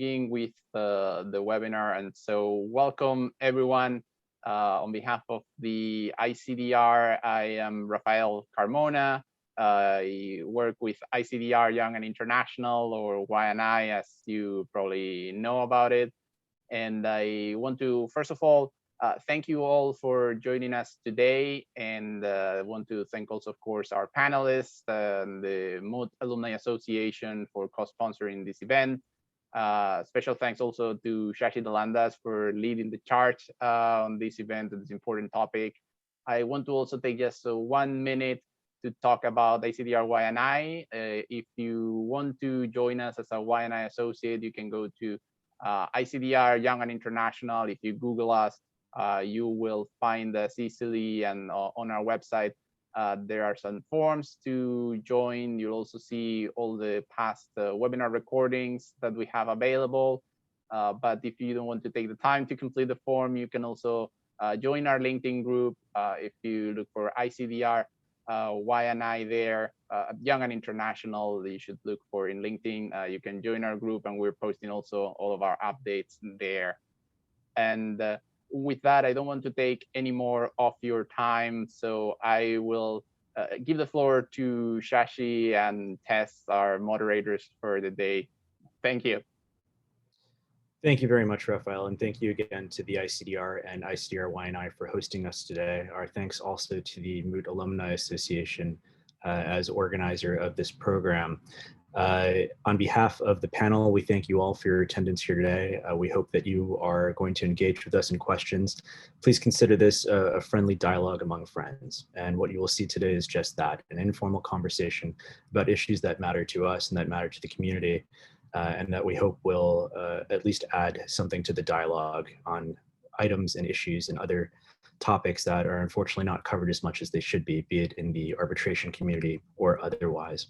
begin with the webinar. And so welcome everyone. On behalf of the ICDR, I am Rafael Carmona. I work with ICDR Young and International, or Y&I, as you probably know about it. And I want to, first of all, thank you all for joining us today. And I want to thank also, of course, our panelists and the Moot Alumni Association for co-sponsoring this event. Special thanks also to Shashi Dholandas for leading the charge on this event, on this important topic. I want to also take just 1 minute to talk about ICDR Y&I. If you want to join us as a Y&I associate, you can go to ICDR Young and International. If you Google us, you will find us easily, and on our website, there are some forms to join. You'll also see all the past webinar recordings that we have available. But if you don't want to take the time to complete the form, you can also join our LinkedIn group. If you look for ICDR Y&I there, Young and International, you should look for in LinkedIn. You can join our group, and we're posting also all of our updates there. And with that, I don't want to take any more of your time, so I will give the floor to Shashi and Tess, our moderators for the day. Thank you. Thank you very much, Rafael, and thank you again to the ICDR and ICDR Y&I for hosting us today. Our thanks also to the Moot Alumni Association as organizer of this program. On behalf of the panel, we thank you all for your attendance here today. We hope that you are going to engage with us in questions. Please consider this a friendly dialogue among friends. And what you will see today is just that, an informal conversation about issues that matter to us and that matter to the community, and that we hope will at least add something to the dialogue on items and issues and other topics that are unfortunately not covered as much as they should be it in the arbitration community or otherwise.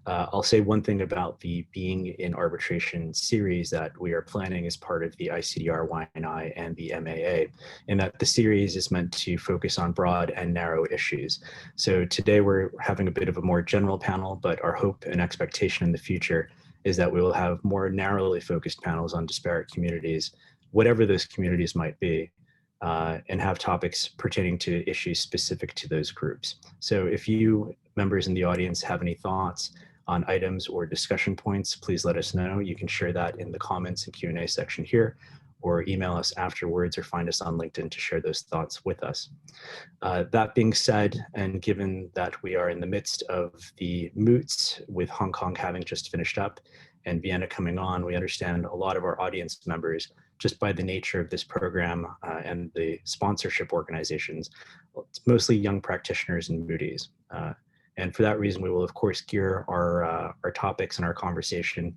I'll say one thing about the Being in Arbitration series that we are planning as part of the ICDR Y&I and the MAA, in that the series is meant to focus on broad and narrow issues. So today we're having a bit of a more general panel, but our hope and expectation in the future is that we will have more narrowly focused panels on disparate communities, whatever those communities might be, and have topics pertaining to issues specific to those groups. So if you members in the audience have any thoughts on items or discussion points, please let us know. You can share that in the comments and Q&A section here, or email us afterwards, or find us on LinkedIn to share those thoughts with us. That being said, and given that we are in the midst of the moots, with Hong Kong having just finished up and Vienna coming on, we understand a lot of our audience members, just by the nature of this program and the sponsorship organizations, it's mostly young practitioners and mooties. And for that reason, we will of course gear our topics and our conversation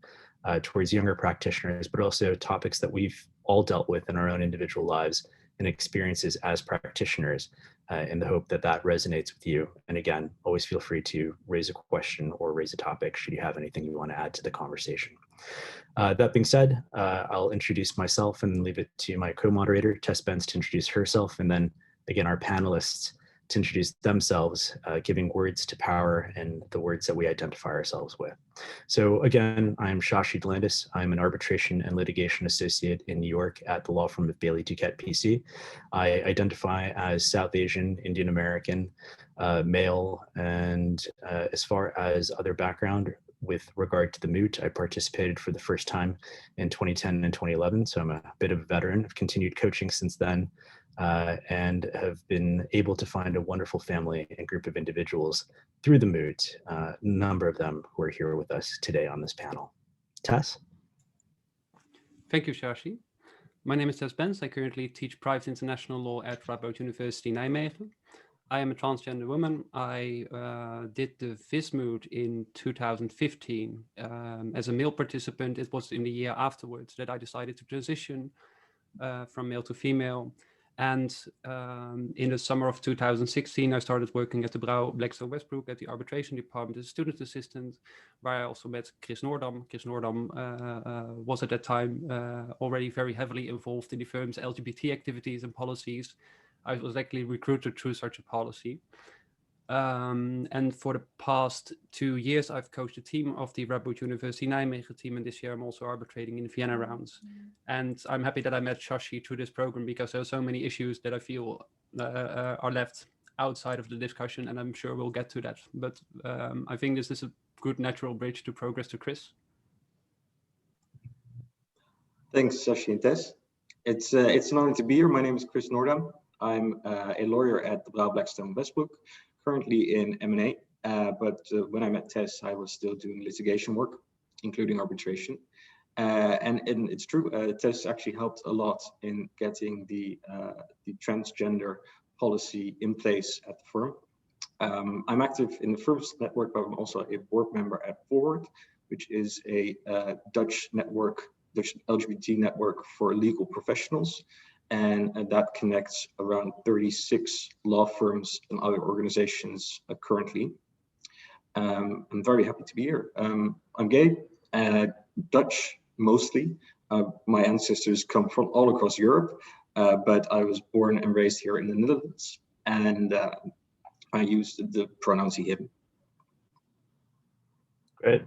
towards younger practitioners, but also topics that we've all dealt with in our own individual lives and experiences as practitioners, in the hope that that resonates with you. And again, always feel free to raise a question or raise a topic should you have anything you want to add to the conversation. That being said, I'll introduce myself and leave it to my co-moderator, Tess, to introduce herself, and then again, our panelists to introduce themselves, giving words to power and the words that we identify ourselves with. So again, I'm Shashi Dholandas. I'm an arbitration and litigation associate in New York at the law firm of Bailey Duquette PC. I identify as South Asian, Indian American, male, and as far as other background, with regard to the moot, I participated for the first time in 2010 and 2011. So I'm a bit of a veteran. I've continued coaching since then, and have been able to find a wonderful family and group of individuals through the moot, a number of them who are here with us today on this panel. Tess? Thank you, Shashi. My name is Tess. I currently teach private international law at Radboud University Nijmegen. I am a transgender woman. I did the Vis Moot in 2015. As a male participant, it was in the year afterwards that I decided to transition from male to female. And in the summer of 2016, I started working at the Brouw Blackstone Westbrook at the arbitration department as a student assistant, where I also met Chris Nordham. Chris Nordham was at that time already very heavily involved in the firm's LGBT activities and policies. I was actually recruited through such a policy. And for the past 2 years, I've coached a team of the Radboud University Nijmegen team, and this year I'm also arbitrating in Vienna rounds. And I'm happy that I met Shashi through this program, because there are so many issues that I feel are left outside of the discussion, and I'm sure we'll get to that. But I think this is a good natural bridge to progress to Chris. Thanks, Shashi and Tess. It's an honor to be here. My name is Chris Noordam. I'm a lawyer at the Brouw Blackstone Westbrook, currently in M&A. But when I met Tess, I was still doing litigation work, including arbitration. And it's true, Tess actually helped a lot in getting the transgender policy in place at the firm. I'm active in the firm's network, but I'm also a board member at Forward, which is a Dutch LGBT network for legal professionals. And that connects around 36 law firms and other organizations currently. I'm very happy to be here. I'm gay, Dutch mostly. My ancestors come from all across Europe, but I was born and raised here in the Netherlands, and I use the pronouns he, him. Great.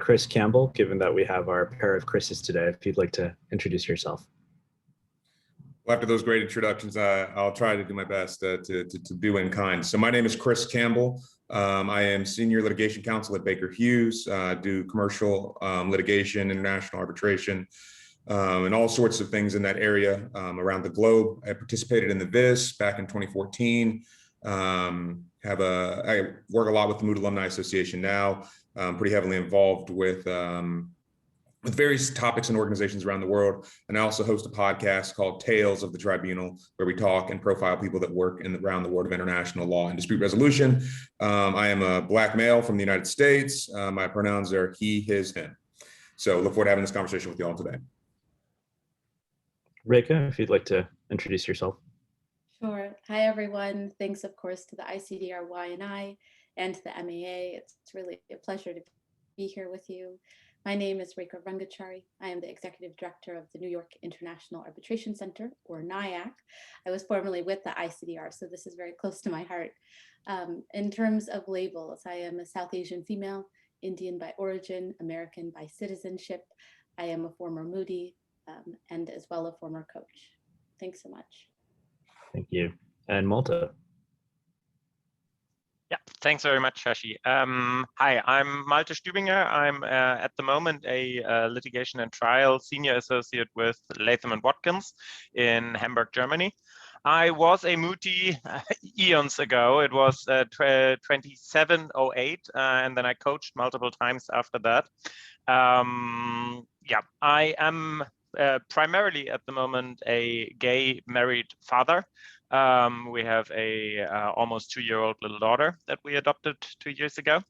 Chris Campbell, given that we have our pair of Chris's today, if you'd like to introduce yourself. Well, after those great introductions, I'll try to do my best to do in kind. So my name is Chris Campbell. I am Senior Litigation Counsel at Baker Hughes, do commercial litigation, international arbitration, and all sorts of things in that area around the globe. I participated in the Vis back in 2014. I work a lot with the Moot Alumni Association now. I'm pretty heavily involved with various topics and organizations around the world. And I also host a podcast called Tales of the Tribunal, where we talk and profile people that work around the world of international law and dispute resolution. I am a Black male from the United States. My pronouns are he, his, him. So look forward to having this conversation with you all today. Rekha, if you'd like to introduce yourself. Sure. Hi, everyone. Thanks, of course, to the ICDR Y&I and to the MAA. It's really a pleasure to be here with you. My name is Reika Rangachari. I am the Executive Director of the New York International Arbitration Center, or NIAC. I was formerly with the ICDR, so this is very close to my heart. In terms of labels, I am a South Asian female, Indian by origin, American by citizenship. I am a former Moody and as well a former coach. Thanks so much. Thank you. And Malta. Yeah, thanks very much, Shashi. Hi, I'm Malte Stubinger. I'm at the moment a litigation and trial senior associate with Latham & Watkins in Hamburg, Germany. I was a Moody eons ago. It was 2708, and then I coached multiple times after that. Yeah, I am primarily at the moment a gay married father. We have a almost 2-year-old little daughter that we adopted 2 years ago.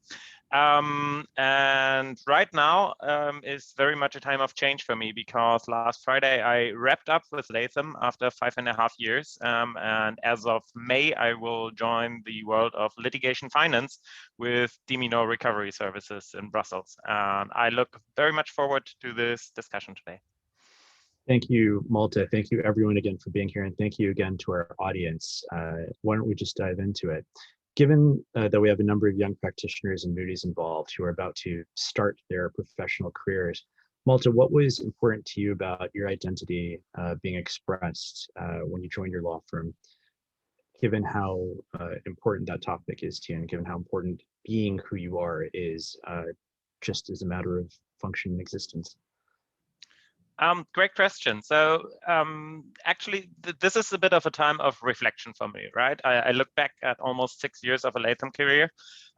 And right now is very much a time of change for me, because last Friday I wrapped up with Latham after 5.5 years. And as of May, I will join the world of litigation finance with Dimino Recovery Services in Brussels. And I look very much forward to this discussion today. Thank you, Malte. Thank you, everyone, again for being here. And thank you again to our audience. Why don't we just dive into it? Given that we have a number of young practitioners and Moody's involved who are about to start their professional careers, Malte, what was important to you about your identity being expressed when you joined your law firm, given how important that topic is to you, and given how important being who you are is just as a matter of functioning existence? Great question. So actually, this is a bit of a time of reflection for me, right? I look back at almost 6 years of a Latham career.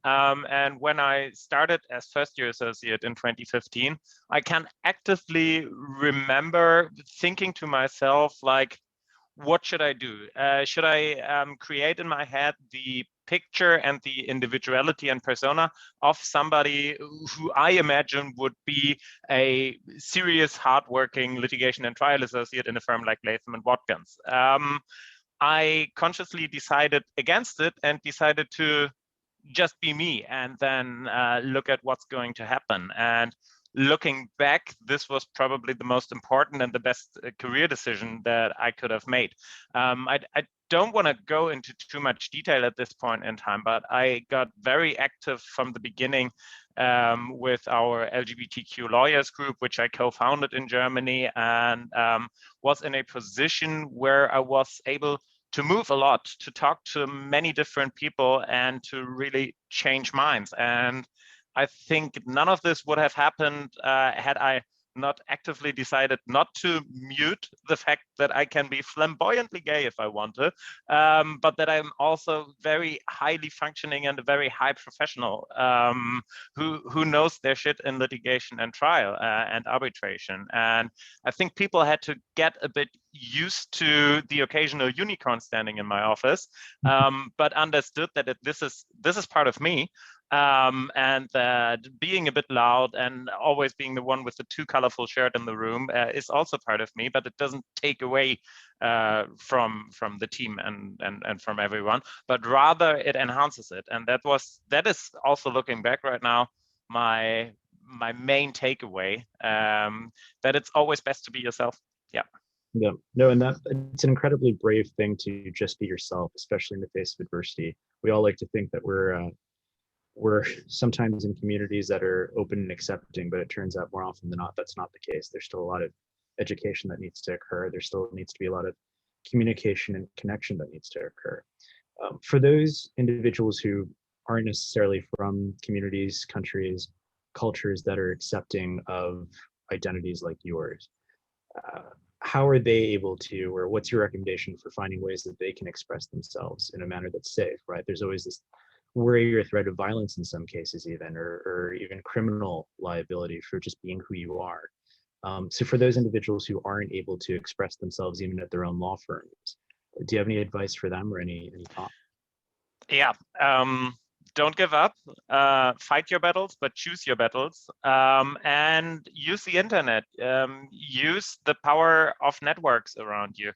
And when I started as first-year associate in 2015, I can actively remember thinking to myself, like, what should I do? Should I create in my head the picture and the individuality and persona of somebody who I imagine would be a serious, hardworking litigation and trial associate in a firm like Latham & Watkins? I consciously decided against it and decided to just be me, and then look at what's going to happen. And looking back, this was probably the most important and the best career decision that I could have made. I don't want to go into too much detail at this point in time, but I got very active from the beginning with our LGBTQ lawyers group, which I co-founded in Germany, and was in a position where I was able to move a lot, to talk to many different people, and to really change minds. And I think none of this would have happened had I not actively decided not to mute the fact that I can be flamboyantly gay if I want to, but that I'm also very highly functioning and a very high professional who knows their shit in litigation and trial and arbitration. And I think people had to get a bit used to the occasional unicorn standing in my office, but understood that this is part of me. And that being a bit loud and always being the one with the too colorful shirt in the room is also part of me, but it doesn't take away from the team and from everyone, but rather it enhances it. And that is also, looking back right now, my main takeaway, that it's always best to be yourself. Yeah. Yeah, no, and that it's an incredibly brave thing to just be yourself, especially in the face of adversity. We all like to think that we're sometimes in communities that are open and accepting, but it turns out more often than not, that's not the case. There's still a lot of education that needs to occur. There still needs to be a lot of communication and connection that needs to occur. For those individuals who aren't necessarily from communities, countries, cultures that are accepting of identities like yours, how are they able to, or what's your recommendation for finding ways that they can express themselves in a manner that's safe, right? There's always this worry or threat of violence in some cases even, or even criminal liability for just being who you are. So for those individuals who aren't able to express themselves even at their own law firms, do you have any advice for them or any thought? Yeah. Don't give up, fight your battles, but choose your battles, and use the internet, use the power of networks around you.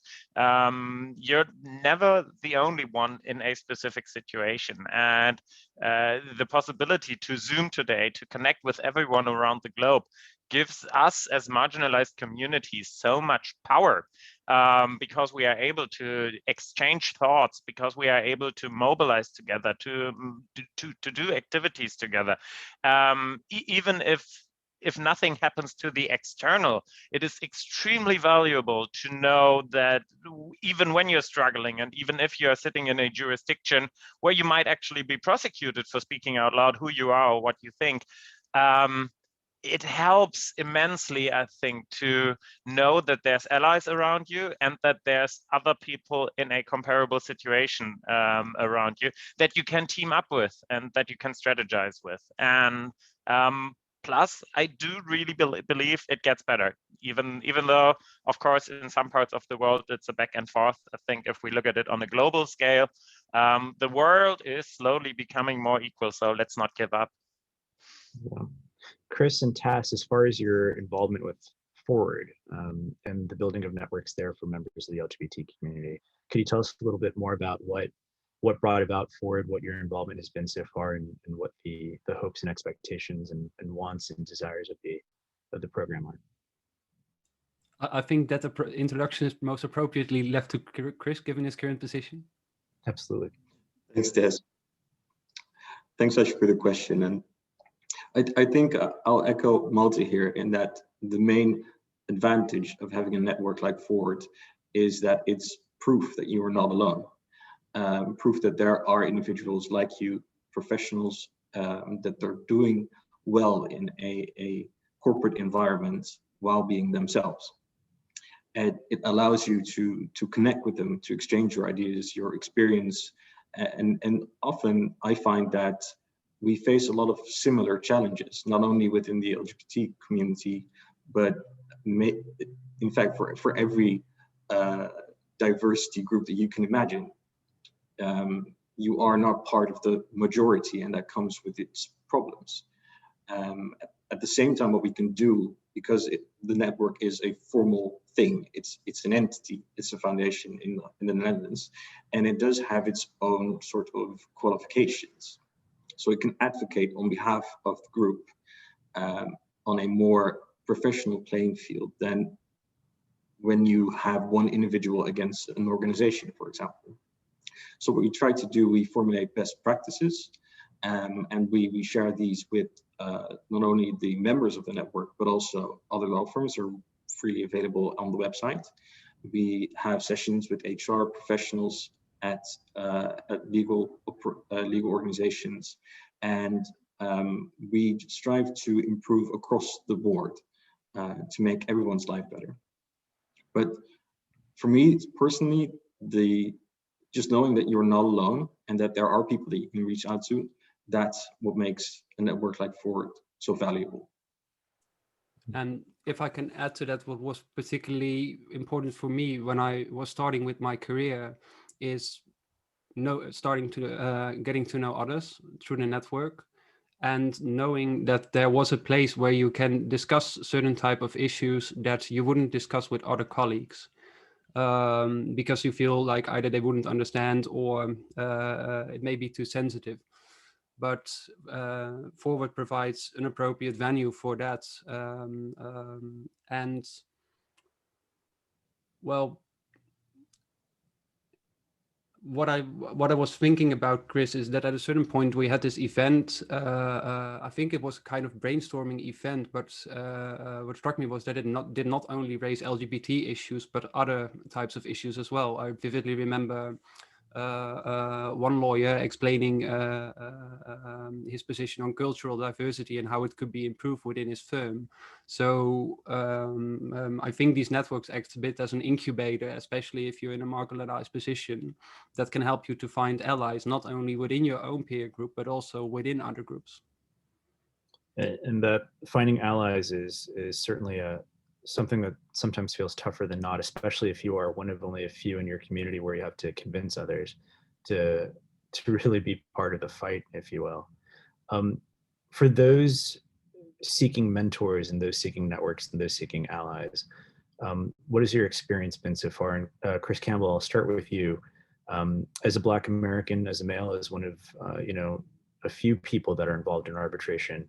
You're never the only one in a specific situation, and the possibility to Zoom today, to connect with everyone around the globe, gives us as marginalized communities so much power, because we are able to exchange thoughts, because we are able to mobilize together, to do activities together. Even if nothing happens to the external, it is extremely valuable to know that even when you're struggling, and even if you're sitting in a jurisdiction where you might actually be prosecuted for speaking out loud who you are or what you think, it helps immensely, I think, to know that there's allies around you and that there's other people in a comparable situation around you that you can team up with and that you can strategize with. And plus, I do really believe it gets better, even though, of course, in some parts of the world, it's a back and forth. I think if we look at it on a global scale, the world is slowly becoming more equal, so let's not give up. Yeah. Chris and Tess, as far as your involvement with Forward and the building of networks there for members of the LGBT community, could you tell us a little bit more about what brought about Forward, what your involvement has been so far, and what the hopes and expectations and wants and desires of the program are? I think that the introduction is most appropriately left to Chris, given his current position. Absolutely. Thanks, Tess. Thanks, Shashi, for the question. And I think I'll echo Malte here in that the main advantage of having a network like Forward is that it's proof that you are not alone. Proof that there are individuals like you, professionals, that they're doing well in a corporate environment while being themselves. And it allows you to connect with them, to exchange your ideas, your experience. And often I find that we face a lot of similar challenges, not only within the LGBT community, but in fact, for every diversity group that you can imagine. You are not part of the majority, and that comes with its problems. At the same time, what we can do, because the network is a formal thing, it's an entity, it's a foundation in the Netherlands, and it does have its own sort of qualifications. So it can advocate on behalf of the group on a more professional playing field than when you have one individual against an organization, for example. So what we try to do, we formulate best practices, and we share these with not only the members of the network, but also other law firms are freely available on the website. We have sessions with HR professionals at legal organizations, and we strive to improve across the board to make everyone's life better. But for me personally, just knowing that you're not alone and that there are people that you can reach out to, that's what makes a network like Forward so valuable. And if I can add to that, what was particularly important for me when I was starting with my career is getting to know others through the network, and knowing that there was a place where you can discuss certain type of issues that you wouldn't discuss with other colleagues, because you feel like either they wouldn't understand or it may be too sensitive. But Forward provides an appropriate venue for that. And well, what I was thinking about, Chris, is that at a certain point we had this event. I think it was kind of brainstorming event, but what struck me was that it did not only raise LGBT issues, but other types of issues as well. I vividly remember one lawyer explaining his position on cultural diversity and how it could be improved within his firm. So I think these networks act a bit as an incubator, especially if you're in a marginalized position, that can help you to find allies, not only within your own peer group, but also within other groups. And that finding allies is certainly something that sometimes feels tougher than not, especially if you are one of only a few in your community where you have to convince others to really be part of the fight, if you will. For those seeking mentors and those seeking networks and those seeking allies, what has your experience been so far? And Chris Campbell, I'll start with you. As a Black American, as a male, as one of a few people that are involved in arbitration,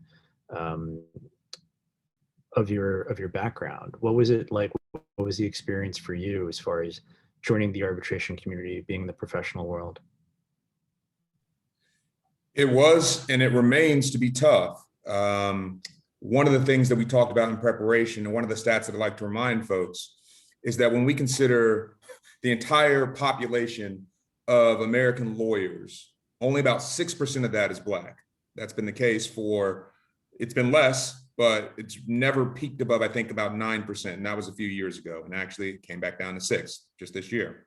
of your background, what was it like? What was the experience for you as far as joining the arbitration community, being in the professional world? It was, and it remains to be tough. One of the things that we talked about in preparation, and one of the stats that I like to remind folks, is that when we consider the entire population of American lawyers, only about 6% of that is Black. That's been the case it's been less, but it's never peaked above, I think, about 9%. And that was a few years ago. And actually it came back down to 6 just this year.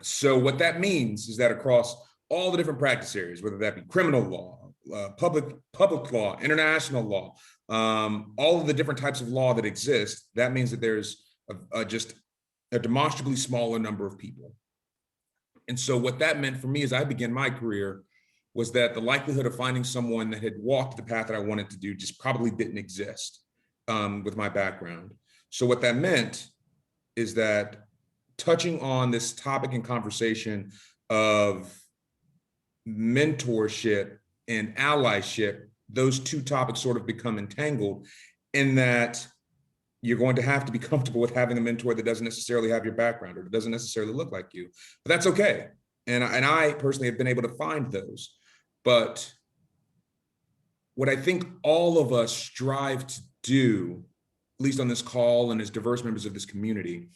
So what that means is that across all the different practice areas, whether that be criminal law, public law, international law, all of the different types of law that exist, that means that there's just a demonstrably smaller number of people. And so what that meant for me as I began my career was that the likelihood of finding someone that had walked the path that I wanted to do just probably didn't exist with my background. So what that meant is that touching on this topic and conversation of mentorship and allyship, those two topics sort of become entangled in that you're going to have to be comfortable with having a mentor that doesn't necessarily have your background or doesn't necessarily look like you, but that's okay. And I personally have been able to find those. But what I think all of us strive to do, at least on this call and as diverse members of this community,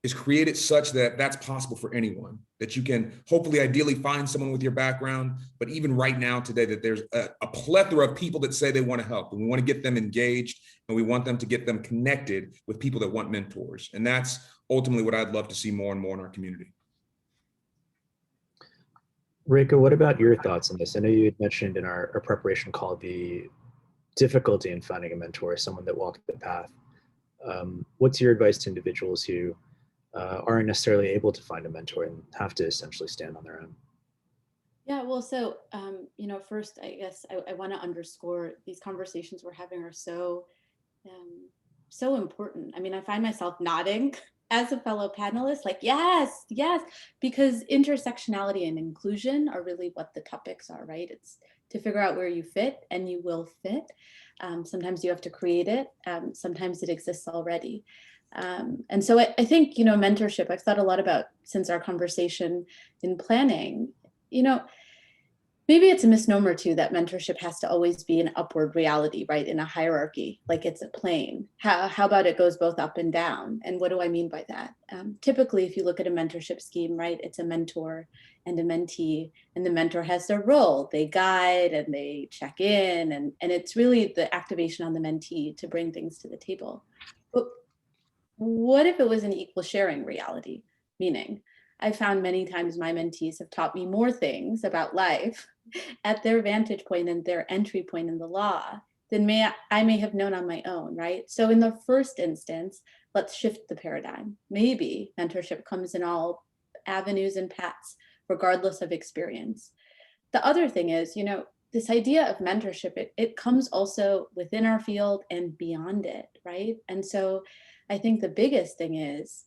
is create it such that that's possible for anyone, that you can hopefully ideally find someone with your background, but even right now today, that there's a plethora of people that say they want to help, and we want to get them engaged, and we want them to get them connected with people that want mentors. And that's ultimately what I'd love to see more and more in our community. Reika, what about your thoughts on this? I know you had mentioned in our preparation call the difficulty in finding a mentor, someone that walked the path. What's your advice to individuals who aren't necessarily able to find a mentor and have to essentially stand on their own? Yeah, well, so, first, I guess I want to underscore these conversations we're having are so important. I mean, I find myself nodding as a fellow panelist, like, yes, because intersectionality and inclusion are really what the topics are, right? It's to figure out where you fit, and you will fit. Sometimes you have to create it. Sometimes it exists already. And so I think, mentorship, I've thought a lot about since our conversation in planning, maybe it's a misnomer too that mentorship has to always be an upward reality, right? In a hierarchy, like it's a plane. How about it goes both up and down? And what do I mean by that? Typically, if you look at a mentorship scheme, right, it's a mentor and a mentee, and the mentor has their role. They guide and they check in, and it's really the activation on the mentee to bring things to the table. But what if it was an equal sharing reality? Meaning, I found many times my mentees have taught me more things about life at their vantage point and their entry point in the law than I may have known on my own, right? So in the first instance, let's shift the paradigm. Maybe mentorship comes in all avenues and paths, regardless of experience. The other thing is, this idea of mentorship, it comes also within our field and beyond it, right? And so I think the biggest thing is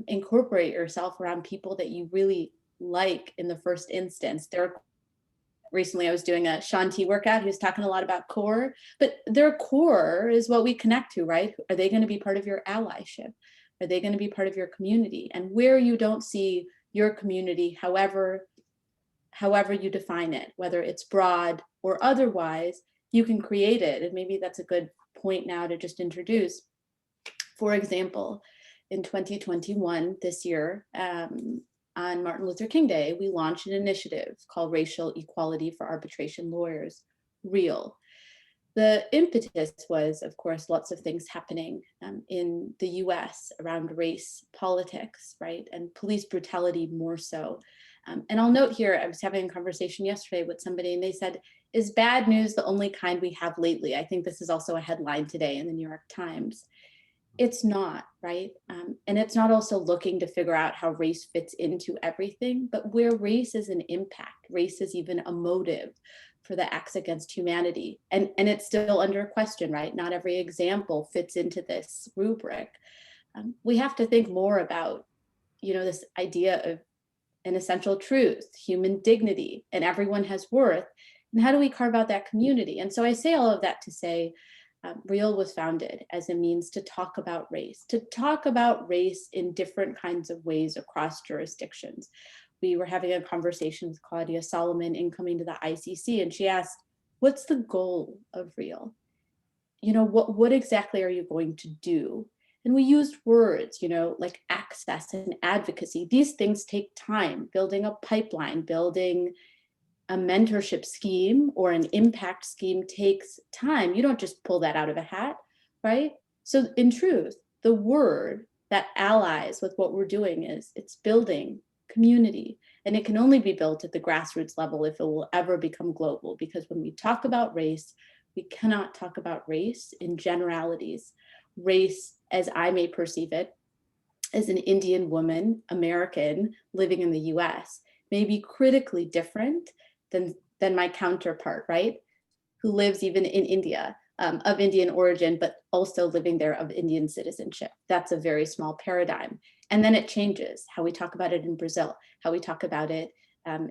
incorporate yourself around people that you really like in the first instance. Recently I was doing a Shanti workout. He was talking a lot about core, but their core is what we connect to, right? Are they going to be part of your allyship? Are they going to be part of your community? And where you don't see your community, however you define it, whether it's broad or otherwise, you can create it. And maybe that's a good point now to just introduce. For example, in 2021, this year, on Martin Luther King Day, we launched an initiative called Racial Equality for Arbitration Lawyers, REAL. The impetus was, of course, lots of things happening in the US around race politics, right? And police brutality more so. And I'll note here, I was having a conversation yesterday with somebody and they said, is bad news the only kind we have lately? I think this is also a headline today in the New York Times. It's not, right? And it's not also looking to figure out how race fits into everything, but where race is an impact, race is even a motive for the acts against humanity. And it's still under question, right? Not every example fits into this rubric. We have to think more about, this idea of an essential truth, human dignity, and everyone has worth. And how do we carve out that community? And so I say all of that to say, REAL was founded as a means to talk about race in different kinds of ways across jurisdictions. We were having a conversation with Claudia Solomon incoming to the ICC, and she asked, what's the goal of REAL? What exactly are you going to do? And we used words, like access and advocacy. These things take time, building a pipeline, building a mentorship scheme or an impact scheme takes time. You don't just pull that out of a hat, right? So in truth, the word that allies with what we're doing it's building community. And it can only be built at the grassroots level if it will ever become global. Because when we talk about race, we cannot talk about race in generalities. Race, as I may perceive it, as an Indian woman, American, living in the US, may be critically different than my counterpart, right? Who lives even in India, of Indian origin, but also living there of Indian citizenship. That's a very small paradigm. And then it changes how we talk about it in Brazil, how we talk about it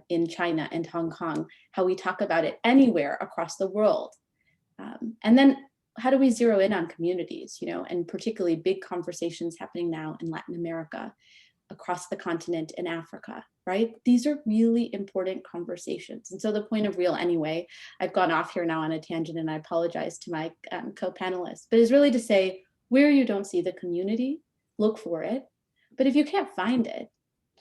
in China and Hong Kong, how we talk about it anywhere across the world. And then how do we zero in on communities, and particularly big conversations happening now in Latin America, across the continent, in Africa, right? These are really important conversations. And so the point of REAL anyway, I've gone off here now on a tangent and I apologize to my co-panelists, but is really to say, where you don't see the community, look for it. But if you can't find it,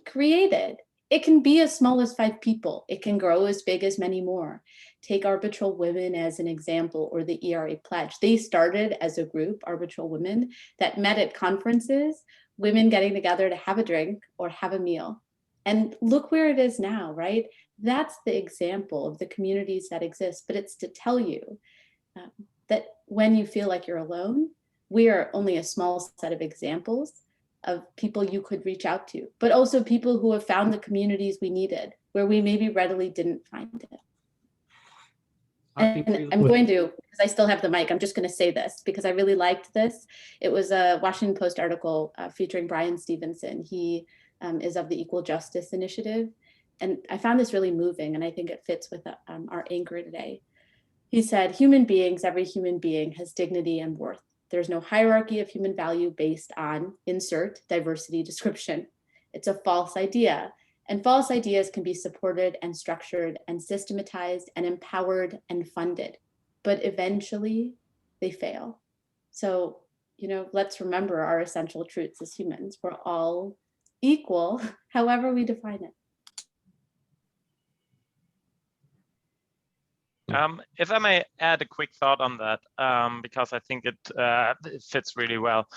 create it. It can be as small as 5 people. It can grow as big as many more. Take Arbitral Women as an example, or the ERA Pledge. They started as a group, Arbitral Women, that met at conferences, women getting together to have a drink or have a meal. And look where it is now, right? That's the example of the communities that exist. But it's to tell you that when you feel like you're alone, we are only a small set of examples of people you could reach out to, but also people who have found the communities we needed, where we maybe readily didn't find it. And I'm going to, because I still have the mic, I'm just going to say this because I really liked this. It was a Washington Post article featuring Brian Stevenson. He is of the Equal Justice Initiative. And I found this really moving, and I think it fits with our anchor today. He said, human beings, every human being has dignity and worth. There's no hierarchy of human value based on insert diversity description. It's a false idea. And false ideas can be supported and structured and systematized and empowered and funded, but eventually they fail. So, let's remember our essential truths as humans. We're all equal, however we define it. If I may add a quick thought on that, because I think it fits really well.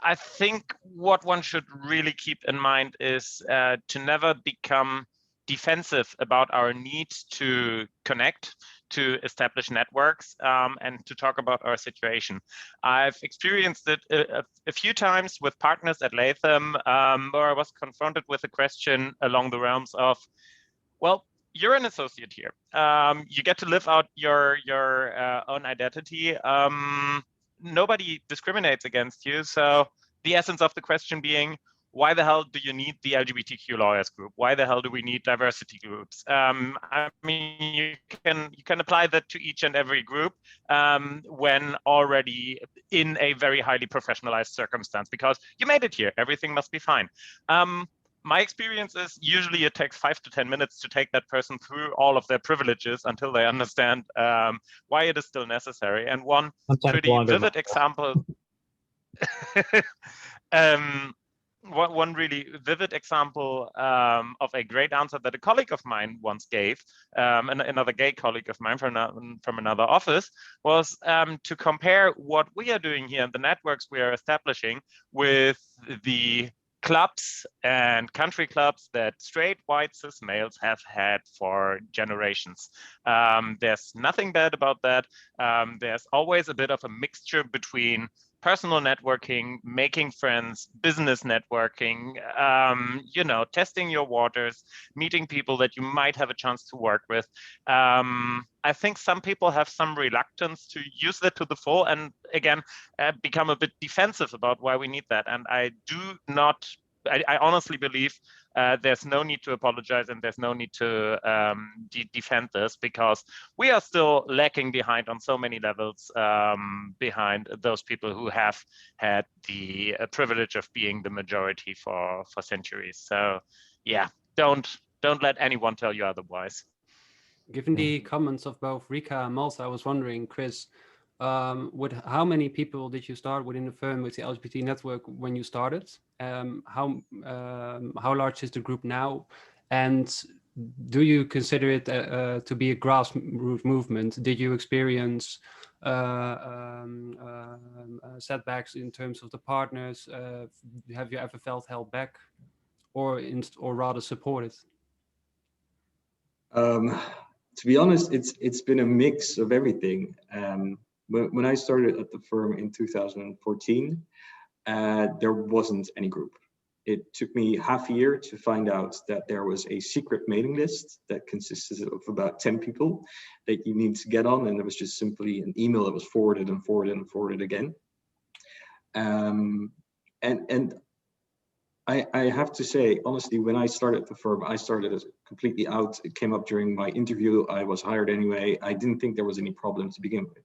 I think what one should really keep in mind is to never become defensive about our need to connect, to establish networks, and to talk about our situation. I've experienced it a few times with partners at Latham, where I was confronted with a question along the realms of, well, you're an associate here. You get to live out your own identity. Nobody discriminates against you. So the essence of the question being, why the hell do you need the LGBTQ lawyers group? Why the hell do we need diversity groups? I mean, you can apply that to each and every group when already in a very highly professionalized circumstance, because you made it here, everything must be fine. My experience is usually it takes 5 to 10 minutes to take that person through all of their privileges until they understand why it is still necessary. And one pretty vivid example, one really vivid example of a great answer that a colleague of mine once gave, another gay colleague of mine from another office, was to compare what we are doing here and the networks we are establishing with the clubs and country clubs that straight white cis males have had for generations. There's nothing bad about that. There's always a bit of a mixture between personal networking, making friends, business networking, testing your waters, meeting people that you might have a chance to work with. I think some people have some reluctance to use that to the full and again, become a bit defensive about why we need that. And I honestly believe there's no need to apologize and there's no need to defend this, because we are still lacking behind on so many levels behind those people who have had the privilege of being the majority for centuries. So yeah, don't let anyone tell you otherwise. Given the comments of both Rekha and Malte, I was wondering, Chris, with how many people did you start within the firm with the LGBT network when you started? How large is the group now? And do you consider it to be a grassroots movement? Did you experience setbacks in terms of the partners? Have you ever felt held back, or rather supported? To be honest, it's been a mix of everything. When I started at the firm in 2014, there wasn't any group. It took me half a year to find out that there was a secret mailing list that consisted of about 10 people that you need to get on, and it was just simply an email that was forwarded and forwarded and forwarded again. And I have to say, honestly, when I started the firm, I started as completely out. It came up during my interview. I was hired anyway. I didn't think there was any problem to begin with.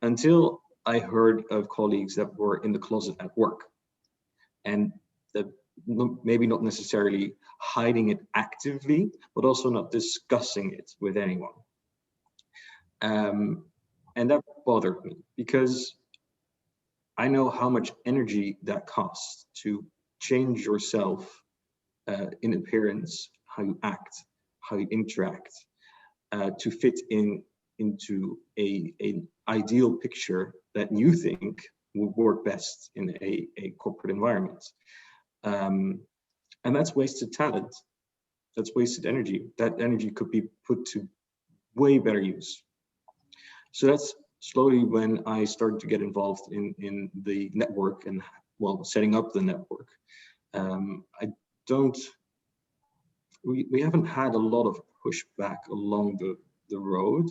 Until I heard of colleagues that were in the closet at work, and that maybe not necessarily hiding it actively, but also not discussing it with anyone. And that bothered me, because I know how much energy that costs to change yourself in appearance, how you act, how you interact, to fit into an ideal picture that you think would work best in a corporate environment. And that's wasted talent. That's wasted energy. That energy could be put to way better use. So that's slowly when I started to get involved in the network and, well, setting up the network. We haven't had a lot of push back along the road,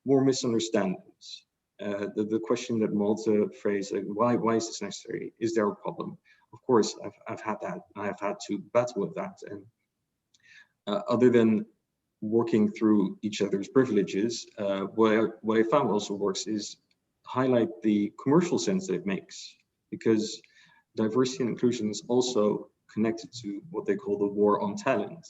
more misunderstandings. The question that Malte phrased, like, why is this necessary? Is there a problem? Of course, I've had that. I've had to battle with that. And other than working through each other's privileges, what I found also works is highlight the commercial sense that it makes, because diversity and inclusion is also connected to what they call the war on talent.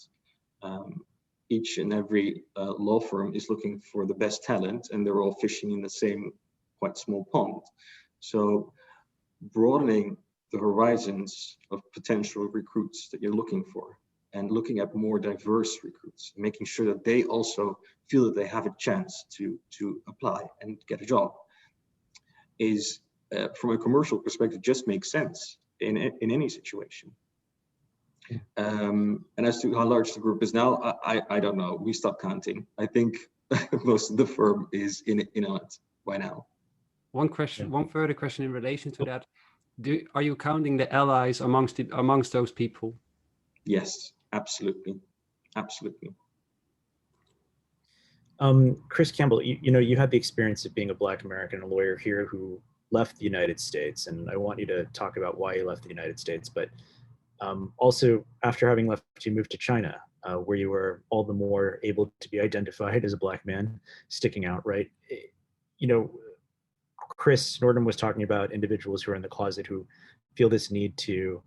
Each and every law firm is looking for the best talent, and they're all fishing in the same quite small pond. So broadening the horizons of potential recruits that you're looking for, and looking at more diverse recruits, making sure that they also feel that they have a chance to apply and get a job, is from a commercial perspective just makes sense in any situation. And as to how large the group is now, I don't know. We stopped counting. I think most of the firm is in it by now. One further question in relation to that: are you counting the allies amongst those people? Yes, absolutely, absolutely. Chris Campbell, you had the experience of being a Black American lawyer here who left the United States, and I want you to talk about why you left the United States, but also, after having left, you moved to China, where you were all the more able to be identified as a Black man, sticking out, right? Chris Nordham was talking about individuals who are in the closet who feel this need to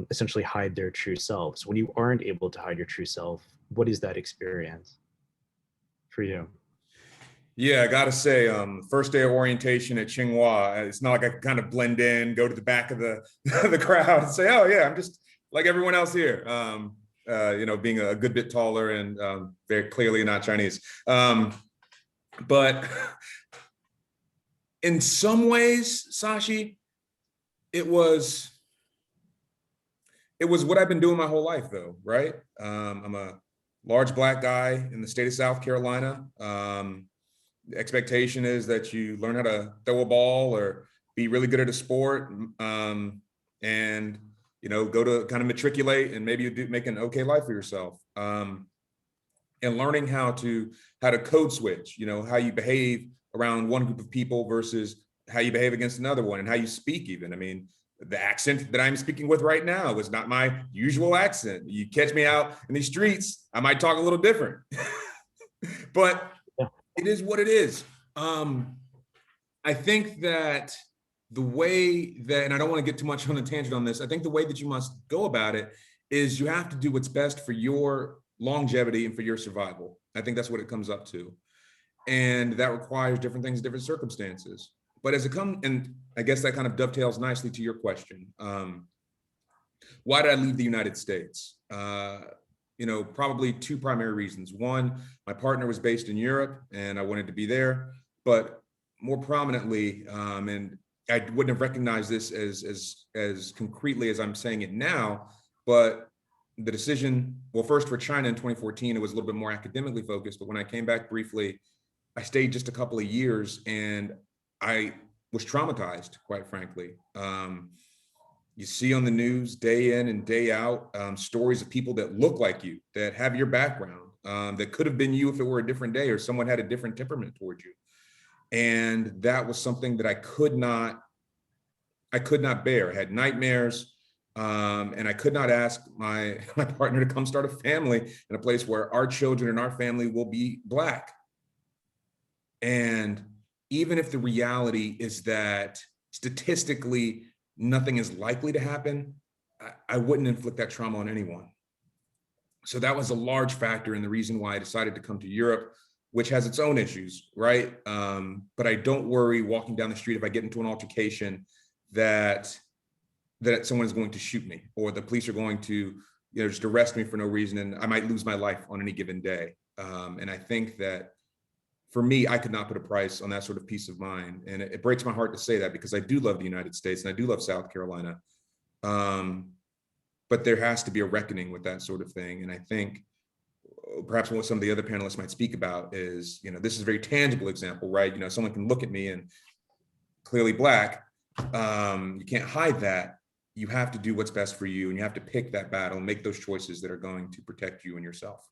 essentially hide their true selves. When you aren't able to hide your true self, what is that experience for you? Yeah, I gotta say, first day of orientation at Tsinghua, it's not like I can kind of blend in, go to the back of the the crowd and say, oh yeah, I'm just like everyone else here. Being a good bit taller and very clearly not Chinese. But in some ways, Shashi, it was what I've been doing my whole life though, right? I'm a large Black guy in the state of South Carolina. The expectation is that you learn how to throw a ball or be really good at a sport, and go to kind of matriculate, and maybe you make an okay life for yourself. And learning how to code switch, how you behave around one group of people versus how you behave against another one, and how you speak even. I mean, the accent that I'm speaking with right now is not my usual accent. You catch me out in these streets, I might talk a little different, but it is what it is. I think that the way that, and I don't want to get too much on a tangent on this, I think the way that you must go about it is you have to do what's best for your longevity and for your survival. I think that's what it comes up to. And that requires different things, different circumstances. But and I guess that kind of dovetails nicely to your question. Why did I leave the United States? Probably two primary reasons. One, my partner was based in Europe and I wanted to be there, but more prominently, and I wouldn't have recognized this as concretely as I'm saying it now, but the decision, well, first for China in 2014, it was a little bit more academically focused, but when I came back briefly, I stayed just a couple of years and I was traumatized, quite frankly. You see on the news day in and day out, stories of people that look like you, that have your background, that could have been you if it were a different day or someone had a different temperament towards you. And that was something that I could not bear. I had nightmares, and I could not ask my partner to come start a family in a place where our children and our family will be Black. And even if the reality is that statistically, nothing is likely to happen, I wouldn't inflict that trauma on anyone. So that was a large factor in the reason why I decided to come to Europe, which has its own issues, right? But I don't worry walking down the street if I get into an altercation that someone is going to shoot me or the police are going to just arrest me for no reason and I might lose my life on any given day. And I think that for me, I could not put a price on that sort of peace of mind. And it breaks my heart to say that because I do love the United States and I do love South Carolina. But there has to be a reckoning with that sort of thing. And I think perhaps what some of the other panelists might speak about is, this is a very tangible example, right? Someone can look at me and clearly Black, you can't hide that. You have to do what's best for you and you have to pick that battle and make those choices that are going to protect you and yourself.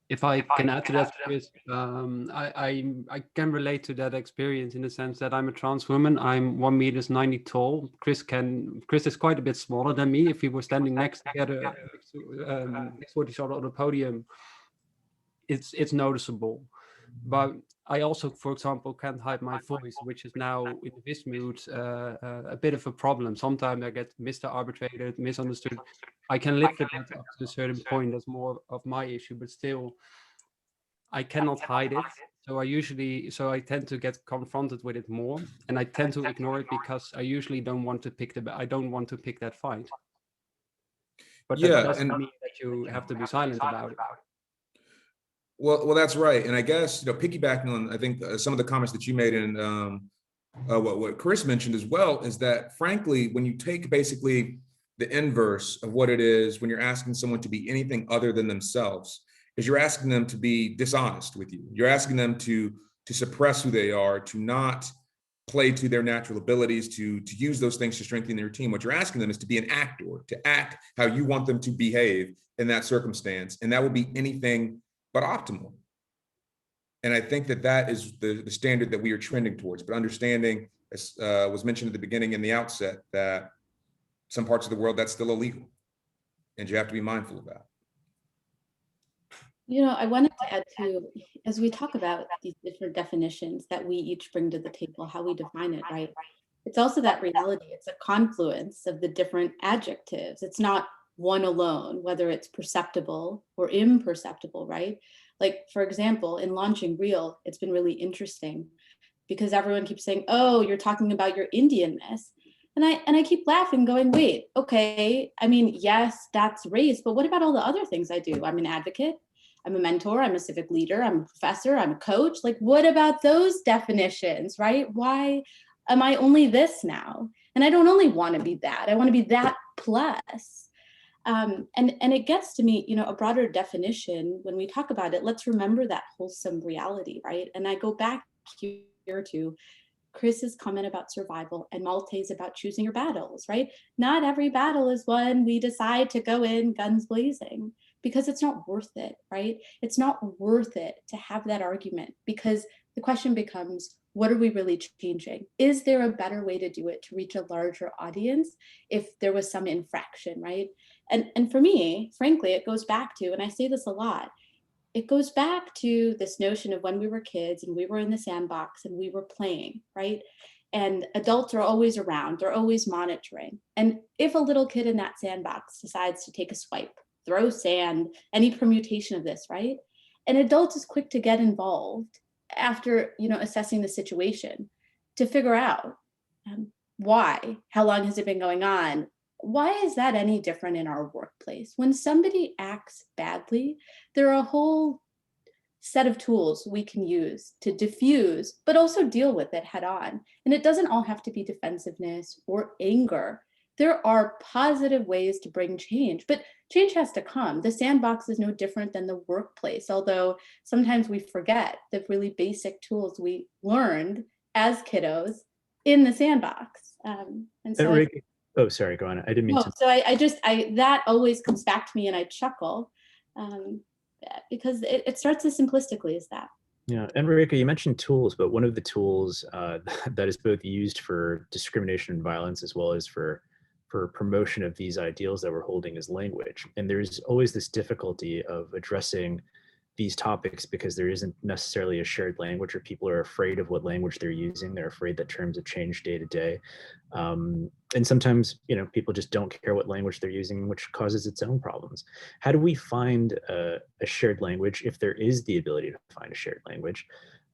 If I can add to that, Chris, I can relate to that experience in the sense that I'm a trans woman. I'm 1 meters 90 tall. Chris is quite a bit smaller than me. If we were standing next together, next to each other on the podium, it's noticeable. But I also, for example, can't hide my voice, which is now in the Vis Moot a bit of a problem. Sometimes I get arbitrated, misunderstood. I can live with that up to a certain point. That's more of my issue, but still, I cannot hide it. So I tend to get confronted with it more, and I tend to ignore it because I usually don't want to pick that fight. But that doesn't mean that you have to be silent about it. Well, that's right. And I guess, piggybacking on, I think some of the comments that you made and what Chris mentioned as well, is that frankly, when you take basically the inverse of what it is when you're asking someone to be anything other than themselves, is you're asking them to be dishonest with you. You're asking them to suppress who they are, to not play to their natural abilities, to use those things to strengthen their team. What you're asking them is to be an actor, to act how you want them to behave in that circumstance. And that will be anything but optimal. And I think that is the standard that we are trending towards, but understanding, as was mentioned at the beginning and the outset, that some parts of the world that's still illegal, and you have to be mindful of that. I wanted to add to, as we talk about these different definitions that we each bring to the table, how we define it, right? It's also that reality. It's a confluence of the different adjectives. It's not one alone, whether it's perceptible or imperceptible, right? Like, for example, in launching Reel, it's been really interesting because everyone keeps saying, oh, you're talking about your Indianness. And I keep laughing, going, wait, okay, I mean, yes, that's race, but what about all the other things I do? I'm an advocate, I'm a mentor, I'm a civic leader, I'm a professor, I'm a coach. Like, what about those definitions, right? Why am I only this now? And I don't only want to be that, I want to be that plus. And it gets to me, a broader definition. When we talk about it, let's remember that wholesome reality, right? And I go back here to Chris's comment about survival and Malte's about choosing your battles, right? Not every battle is one we decide to go in guns blazing, because it's not worth it, right? It's not worth it to have that argument, because the question becomes, what are we really changing? Is there a better way to do it to reach a larger audience if there was some infraction, right? And for me, frankly, it goes back to, and I say this a lot, it goes back to this notion of when we were kids and we were in the sandbox and we were playing, right? And adults are always around, they're always monitoring. And if a little kid in that sandbox decides to take a swipe, throw sand, any permutation of this, right? An adult is quick to get involved after, assessing the situation to figure out why, how long has it been going on? Why is that any different in our workplace? When somebody acts badly, there are a whole set of tools we can use to diffuse, but also deal with it head on. And it doesn't all have to be defensiveness or anger. There are positive ways to bring change, but change has to come. The sandbox is no different than the workplace, although sometimes we forget the really basic tools we learned as kiddos in the sandbox. And so oh, sorry, go on. I didn't mean to. So that always comes back to me and I chuckle because it starts as simplistically as that. Yeah, and Reika, you mentioned tools, but one of the tools that is both used for discrimination and violence as well as for promotion of these ideals that we're holding is language. And there's always this difficulty of addressing these topics because there isn't necessarily a shared language, or people are afraid of what language they're using. They're afraid that terms have changed day to day. And sometimes, people just don't care what language they're using, which causes its own problems. How do we find a shared language, if there is the ability to find a shared language,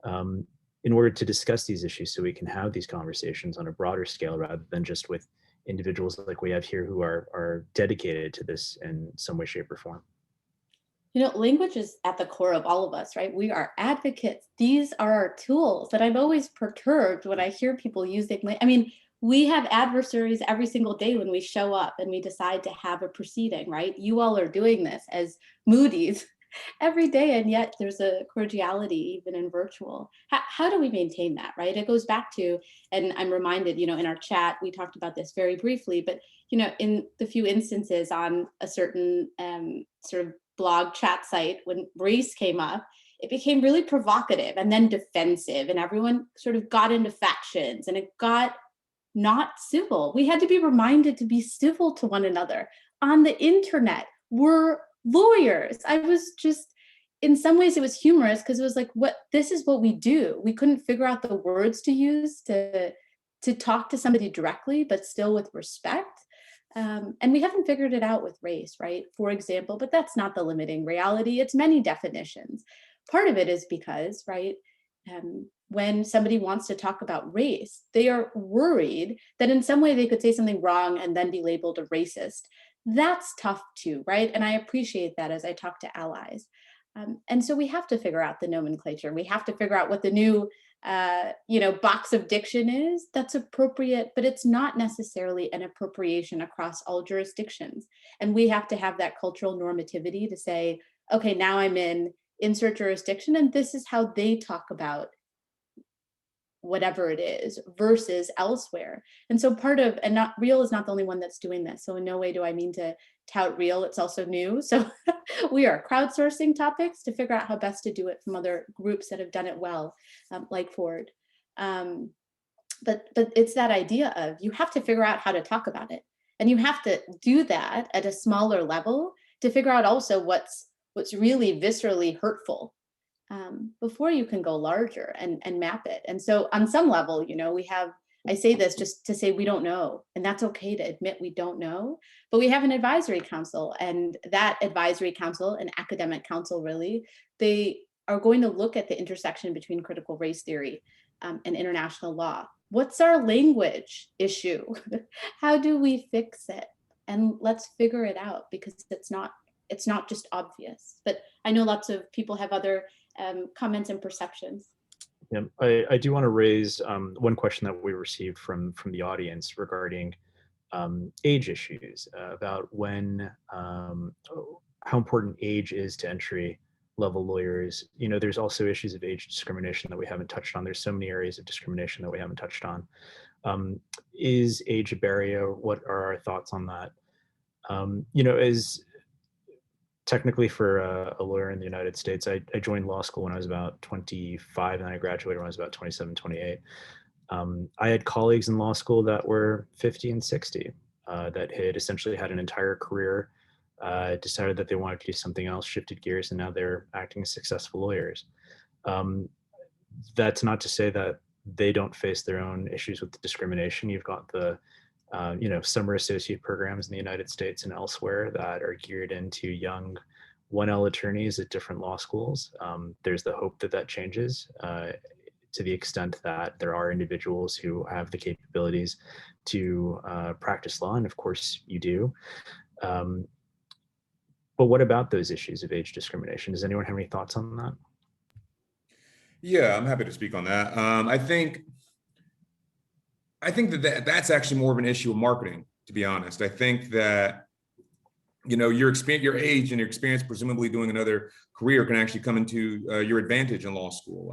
in order to discuss these issues so we can have these conversations on a broader scale rather than just with individuals like we have here who are dedicated to this in some way, shape, or form? Language is at the core of all of us, right? We are advocates. These are our tools. And I'm always perturbed when I hear people using, we have adversaries every single day when we show up and we decide to have a proceeding, right? You all are doing this as Moody's every day, and yet there's a cordiality even in virtual. How do we maintain that, right? It goes back to, and I'm reminded, in our chat, we talked about this very briefly, but, in the few instances on a certain sort of blog chat site, when race came up, it became really provocative and then defensive, and everyone sort of got into factions and it got not civil. We had to be reminded to be civil to one another. On the internet, we're lawyers. I was just, in some ways it was humorous because it was like, this is what we do. We couldn't figure out the words to use to talk to somebody directly, but still with respect. And we haven't figured it out with race, right? For example, but that's not the limiting reality. It's many definitions. Part of it is because, right, when somebody wants to talk about race, they are worried that in some way they could say something wrong and then be labeled a racist. That's tough too, right? And I appreciate that as I talk to allies. And so we have to figure out the nomenclature. We have to figure out what the new box of diction is that's appropriate, but it's not necessarily an appropriation across all jurisdictions. And we have to have that cultural normativity to say, okay, now I'm in insert jurisdiction and this is how they talk about whatever it is versus elsewhere. And so Real is not the only one that's doing this. So in no way do I mean to tout Real, it's also new. So we are crowdsourcing topics to figure out how best to do it from other groups that have done it well, like Ford. But it's that idea of you have to figure out how to talk about it. And you have to do that at a smaller level to figure out also what's really viscerally hurtful before you can go larger and map it. And so on some level, I say this just to say we don't know, and that's okay to admit we don't know, but we have an advisory council, and that advisory council, an academic council really, they are going to look at the intersection between critical race theory and international law. What's our language issue? How do we fix it? And let's figure it out, because it's not just obvious. But I know lots of people have other comments and perceptions. Yeah, I do want to raise one question that we received from the audience regarding age issues, about how important age is to entry level lawyers. There's also issues of age discrimination that we haven't touched on. There's so many areas of discrimination that we haven't touched on. Is age a barrier? What are our thoughts on that? As technically for a lawyer in the United States, I joined law school when I was about 25, and I graduated when I was about 27, 28. I had colleagues in law school that were 50 and 60 that had essentially had an entire career, decided that they wanted to do something else, shifted gears, and now they're acting as successful lawyers. That's not to say that they don't face their own issues with discrimination. You've got the summer associate programs in the United States and elsewhere that are geared into young 1L attorneys at different law schools. There's the hope that that changes to the extent that there are individuals who have the capabilities to practice law, and of course you do. But what about those issues of age discrimination? Does anyone have any thoughts on that? Yeah, I'm happy to speak on that. I think that's actually more of an issue of marketing, to be honest. I think that, your age and your experience, presumably doing another career, can actually come into your advantage in law school.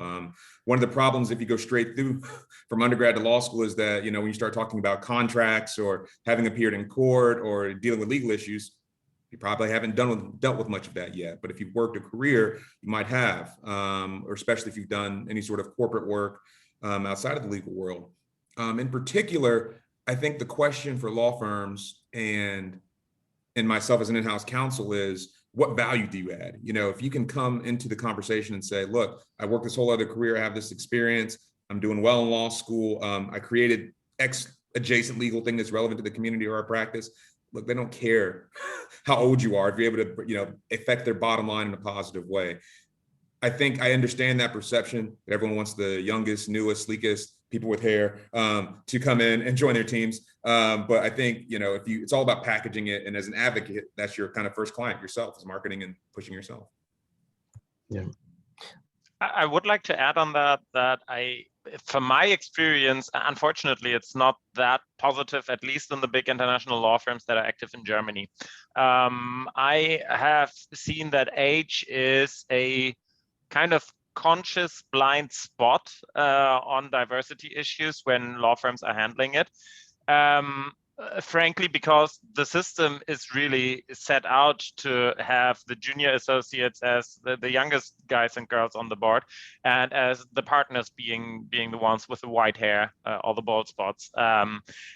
One of the problems, if you go straight through from undergrad to law school, is that, when you start talking about contracts or having appeared in court or dealing with legal issues, you probably haven't dealt with much of that yet. But if you've worked a career, you might have, or especially if you've done any sort of corporate work outside of the legal world. In particular, I think the question for law firms and myself as an in-house counsel is, what value do you add? If you can come into the conversation and say, look, I worked this whole other career, I have this experience, I'm doing well in law school, I created X adjacent legal thing that's relevant to the community or our practice. Look, they don't care how old you are if you're able to, affect their bottom line in a positive way. I think I understand that perception that everyone wants the youngest, newest, sleekest people with hair to come in and join their teams. But I think, it's all about packaging it. And as an advocate, that's your kind of first client yourself, is marketing and pushing yourself. Yeah. I would like to add on that from my experience, unfortunately, it's not that positive, at least in the big international law firms that are active in Germany. I have seen that age is a kind of conscious blind spot on diversity issues when law firms are handling it. frankly, because the system is really set out to have the junior associates as the youngest guys and girls on the board, and as the partners being the ones with the white hair or the bald spots.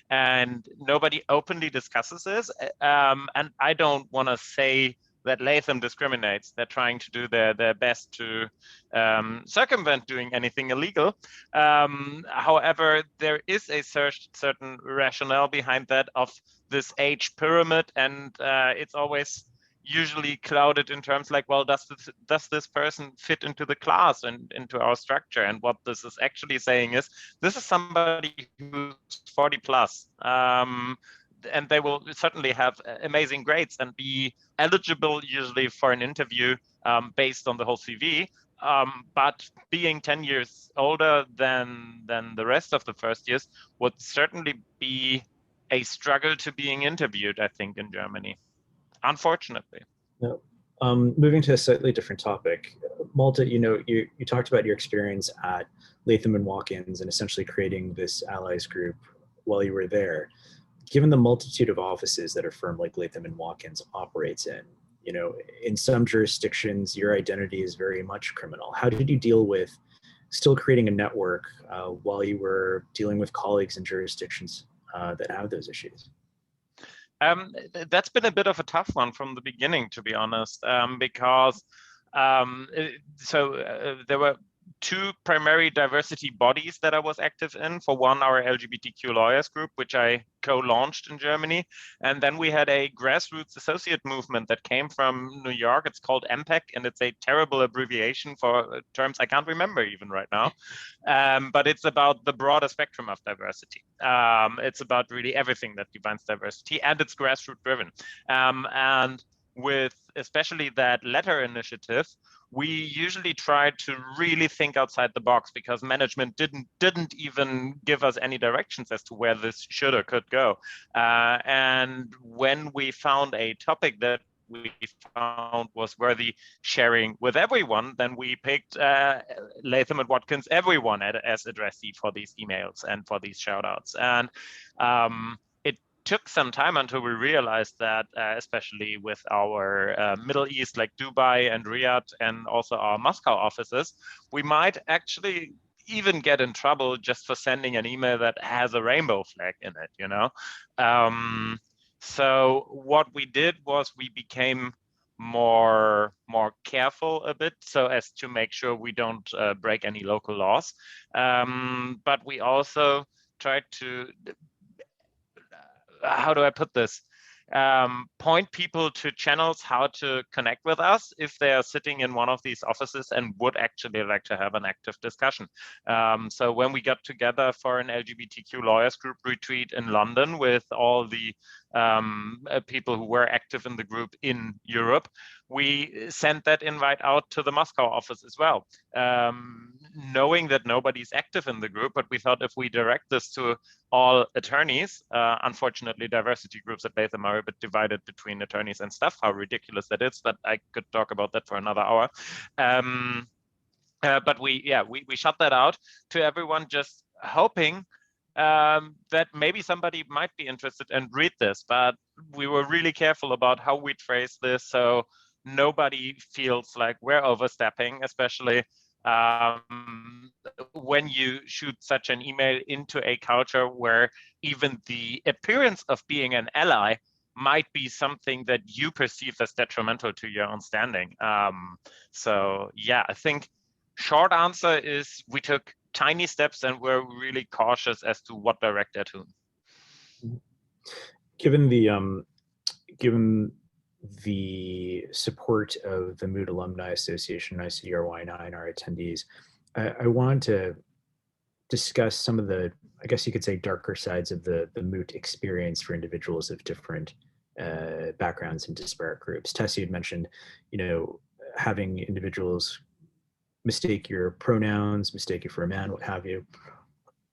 And nobody openly discusses this. And I don't want to say that Latham discriminates. They're trying to do their best to circumvent doing anything illegal. However, there is a certain rationale behind that of this age pyramid, and it's always usually clouded in terms like, well, does this person fit into the class and into our structure? And what this is actually saying is, this is somebody who's 40 plus. And they will certainly have amazing grades and be eligible usually for an interview based on the whole CV. But being 10 years older than the rest of the first years would certainly be a struggle to being interviewed, I think, in Germany, unfortunately. No. Moving to a slightly different topic, Malte, you talked about your experience at Latham and Watkins and essentially creating this allies group while you were there. Given the multitude of offices that a firm like Latham and Watkins operates in, in some jurisdictions, your identity is very much criminal. How did you deal with still creating a network while you were dealing with colleagues in jurisdictions that have those issues? That's been a bit of a tough one from the beginning, to be honest, because there were two primary diversity bodies that I was active in. For one, our LGBTQ lawyers group, which I co-launched in Germany. And then we had a grassroots associate movement that came from New York. It's called MPEC, and it's a terrible abbreviation for terms I can't remember even right now. But it's about the broader spectrum of diversity. It's about really everything that defines diversity, and it's grassroots driven. And with especially that letter initiative, we usually try to really think outside the box, because management didn't even give us any directions as to where this should or could go. And when we found a topic that we found was worthy sharing with everyone, then we picked Latham and Watkins everyone as addressee for these emails and for these shout outs. And took some time until we realized that, especially with our Middle East, like Dubai and Riyadh, and also our Moscow offices, we might actually even get in trouble just for sending an email that has a rainbow flag in it, So what we did was we became more careful a bit, so as to make sure we don't break any local laws. But we also tried to, how do I put this? Point people to channels how to connect with us if they are sitting in one of these offices and would actually like to have an active discussion. So when we got together for an LGBTQ lawyers group retreat in London with all the people who were active in the group in Europe, we sent that invite out to the Moscow office as well, knowing that nobody's active in the group. But we thought if we direct this to all attorneys, unfortunately, diversity groups at Latham are a bit divided between attorneys and staff, how ridiculous that is, but I could talk about that for another hour. But we shut that out to everyone, just hoping that maybe somebody might be interested and read this. But we were really careful about how we phrase this, so nobody feels like we're overstepping, especially when you shoot such an email into a culture where even the appearance of being an ally might be something that you perceive as detrimental to your own standing. So yeah, I think short answer is we took tiny steps and we're really cautious as to what directed to. Given the support of the Moot Alumni Association, ICDR Y&I, and our attendees, I wanted to discuss some of the, I guess you could say, darker sides of the Moot experience for individuals of different backgrounds and disparate groups. Tess, you had mentioned, having individuals mistake your pronouns, mistake you for a man, what have you.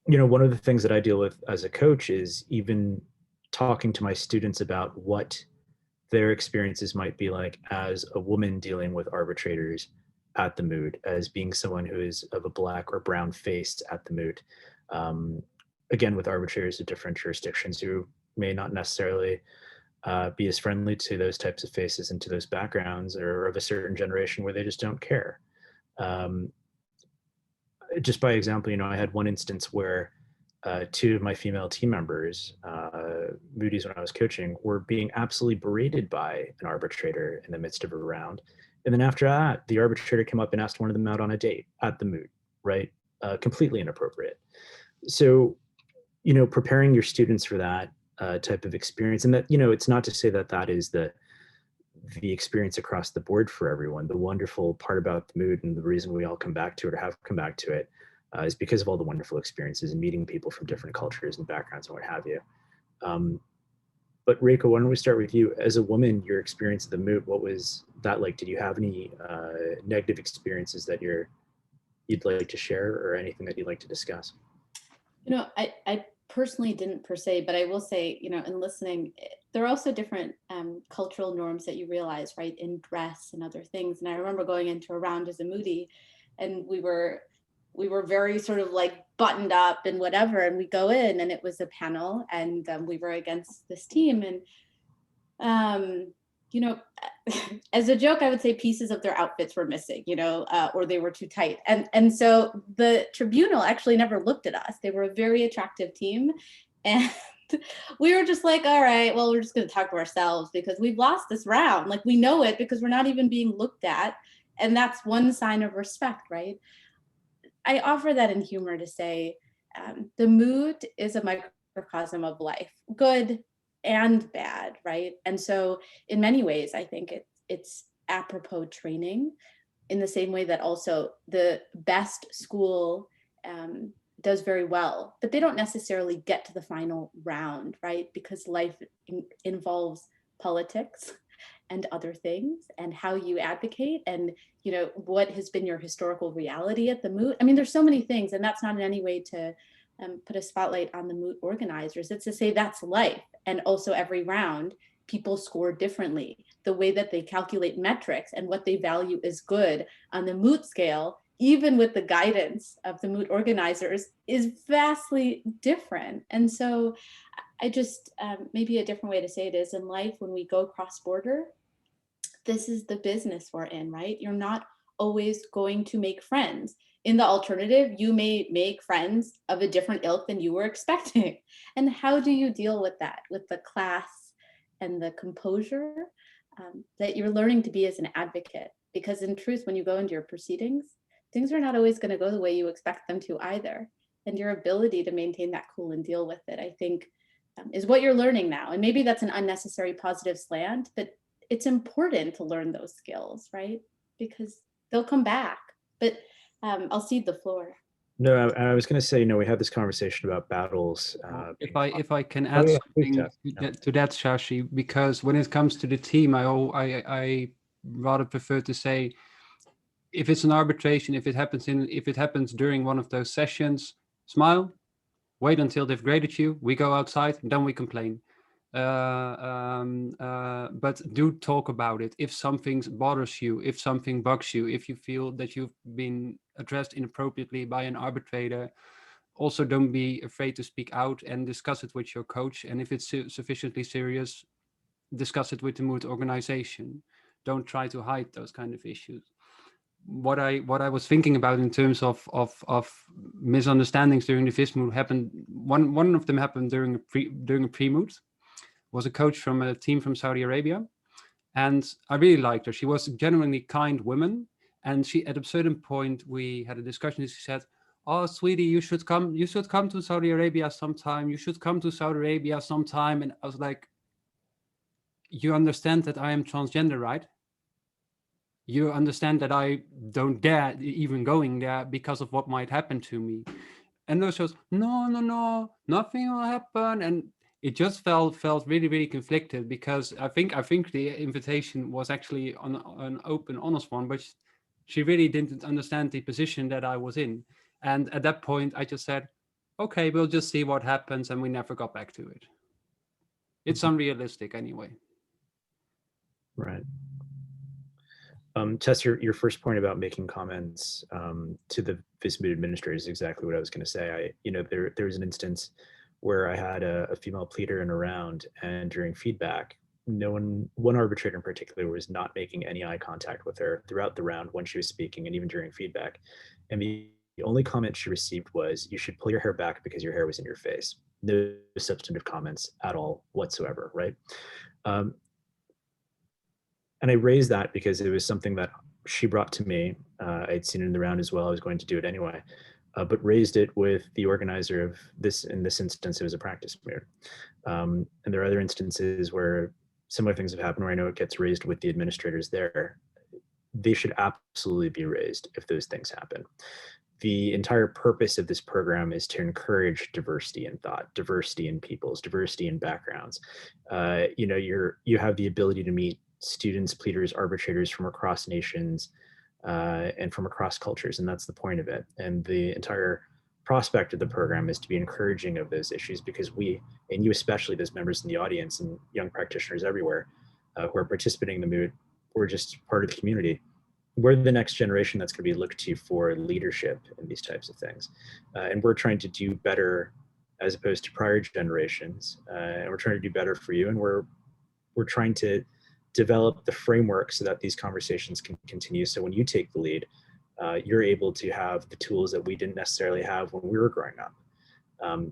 One of the things that I deal with as a coach is even talking to my students about what their experiences might be like as a woman dealing with arbitrators at the Moot, as being someone who is of a black or brown face at the Moot. Again, with arbitrators of different jurisdictions who may not necessarily be as friendly to those types of faces and to those backgrounds, or of a certain generation where they just don't care. Just by example, you know, I had one instance where two of my female team members, Moody's, when I was coaching, were being absolutely berated by an arbitrator in the midst of a round. And then after that, the arbitrator came up and asked one of them out on a date at the Moot, right? Completely inappropriate. So, you know, preparing your students for that type of experience, and that, you know, it's not to say that that is the experience across the board for everyone. The wonderful part about the Moot, and the reason we all come back to it or have come back to it, is because of all the wonderful experiences and meeting people from different cultures and backgrounds and what have you. But Reika, why don't we start with you? As a woman, your experience at the Moot, what was that like? Did you have any negative experiences that you'd like to share, or anything that you'd like to discuss? You know, I personally didn't per se, but I will say, you know, in listening, there are also different cultural norms that you realize, right, in dress and other things. And I remember going into a round as a Moody, and we were very sort of like buttoned up and whatever, and we go in, and it was a panel, and we were against this team, and you know, as a joke, I would say pieces of their outfits were missing, you know, or they were too tight. And so the tribunal actually never looked at us. They were a very attractive team. And we were just like, all right, well, we're just going to talk to ourselves because we've lost this round. Like, we know it because we're not even being looked at. And that's one sign of respect, right? I offer that in humor to say the Moot is a microcosm of life, good and bad, right? And so in many ways, I think it's apropos training, in the same way that also the best school does very well, but they don't necessarily get to the final round, right? Because life involves politics and other things, and how you advocate, and, you know, what has been your historical reality at the Moot. I mean, there's so many things, and that's not in any way to put a spotlight on the Moot organizers. It's to say that's life. And also every round, people score differently. The way that they calculate metrics and what they value as good on the Moot scale, even with the guidance of the Moot organizers, is vastly different. And so I just, maybe a different way to say it is, in life, when we go cross-border, this is the business we're in, right? You're not always going to make friends. In the alternative, you may make friends of a different ilk than you were expecting. And how do you deal with that, with the class and the composure that you're learning to be as an advocate? Because in truth, when you go into your proceedings, things are not always going to go the way you expect them to either. And your ability to maintain that cool and deal with it, I think, is what you're learning now. And maybe that's an unnecessary positive slant, but it's important to learn those skills, right? Because they'll come back. But I'll cede the floor. No, I was going to say, you know, we had this conversation about battles. If I can add something to that, Shashi, because when it comes to the team, I rather prefer to say, if it's an arbitration, if it happens during one of those sessions, smile, wait until they've graded you. We go outside, and then we complain. But do talk about it. If something bothers you, if something bugs you, if you feel that you've been addressed inappropriately by an arbitrator, also don't be afraid to speak out and discuss it with your coach. And if it's sufficiently serious, discuss it with the Moot organization. Don't try to hide those kind of issues. What I was thinking about in terms of misunderstandings during the Vis Moot happened. One of them happened during a pre-Moot. Was a coach from a team from Saudi Arabia, and I really liked her. She was a genuinely kind woman, and she, at a certain point, we had a discussion. And she said, "Oh, sweetie, you should come to Saudi Arabia sometime. You should come to Saudi Arabia sometime." And I was like, "You understand that I am transgender, right? You understand that I don't dare even going there because of what might happen to me." And she was, no, nothing will happen. And it just felt really, really conflicted, because I think the invitation was actually on an open, honest one, but she really didn't understand the position that I was in. And at that point, I just said, okay, we'll just see what happens. And we never got back to it. It's unrealistic anyway. Right. Tess, your first point about making comments to the Vis Moot administrator is exactly what I was going to say. There was an instance where I had a female pleader in a round, and during feedback, one arbitrator in particular was not making any eye contact with her throughout the round when she was speaking and even during feedback. And the only comment she received was, "You should pull your hair back because your hair was in your face." No substantive comments at all whatsoever, right? And I raised that because it was something that she brought to me. I'd seen it in the round as well. I was going to do it anyway, but raised it with the organizer of this. In this instance, it was a practice moot. And there are other instances where similar things have happened where I know it gets raised with the administrators there. They should absolutely be raised if those things happen. The entire purpose of this program is to encourage diversity in thought, diversity in peoples, diversity in backgrounds. You have the ability to meet students, pleaders, arbitrators from across nations and from across cultures, and that's the point of it. And the entire prospect of the program is to be encouraging of those issues, because we, and you especially, those members in the audience and young practitioners everywhere who are participating in the moot, we're just part of the community. We're the next generation that's going to be looked to for leadership in these types of things. And we're trying to do better as opposed to prior generations. And we're trying to do better for you. And we're trying to develop the framework so that these conversations can continue. So when you take the lead, you're able to have the tools that we didn't necessarily have when we were growing up.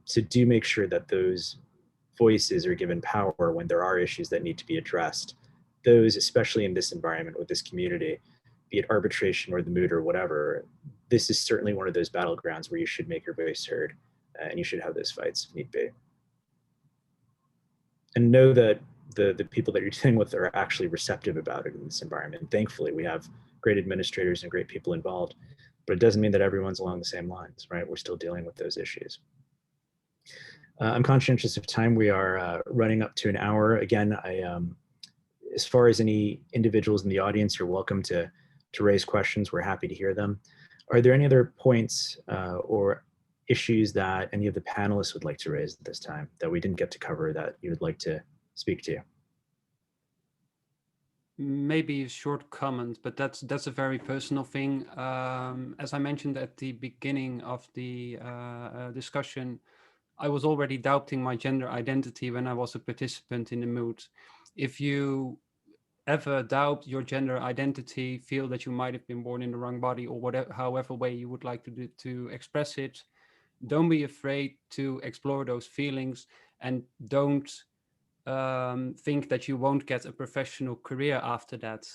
So do make sure that those voices are given power when there are issues that need to be addressed. Those, especially in this environment with this community, be it arbitration or the moot or whatever, this is certainly one of those battlegrounds where you should make your voice heard and you should have those fights if need be. And know that the people that you're dealing with are actually receptive about it in this environment. Thankfully, we have great administrators and great people involved, but it doesn't mean that everyone's along the same lines, right? We're still dealing with those issues. I'm conscientious of time. We are running up to an hour. Again, as far as any individuals in the audience, you're welcome to raise questions. We're happy to hear them. Are there any other points or issues that any of the panelists would like to raise at this time that we didn't get to cover that you would like to speak to? Maybe a short comment, but that's a very personal thing. As I mentioned at the beginning of the discussion, I was already doubting my gender identity when I was a participant in the moot. If you ever doubt your gender identity, feel that you might have been born in the wrong body, or whatever, however way you would like to express it, don't be afraid to explore those feelings, and don't think that you won't get a professional career after that.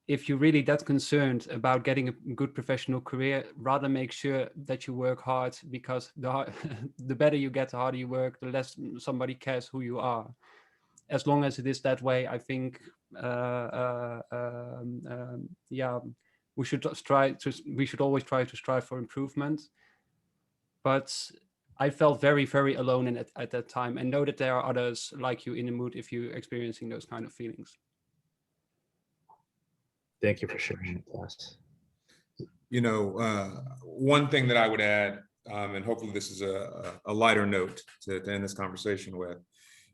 If you're really that concerned about getting a good professional career, rather make sure that you work hard, because the better you get, the harder you work, the less somebody cares who you are. As long as it is that way, I think, we should always try to strive for improvement. But I felt very, very alone at that time, and know that there are others like you in the mood if you're experiencing those kind of feelings. Thank you for sharing with us. You know, one thing that I would add, and hopefully this is a lighter note to end this conversation with,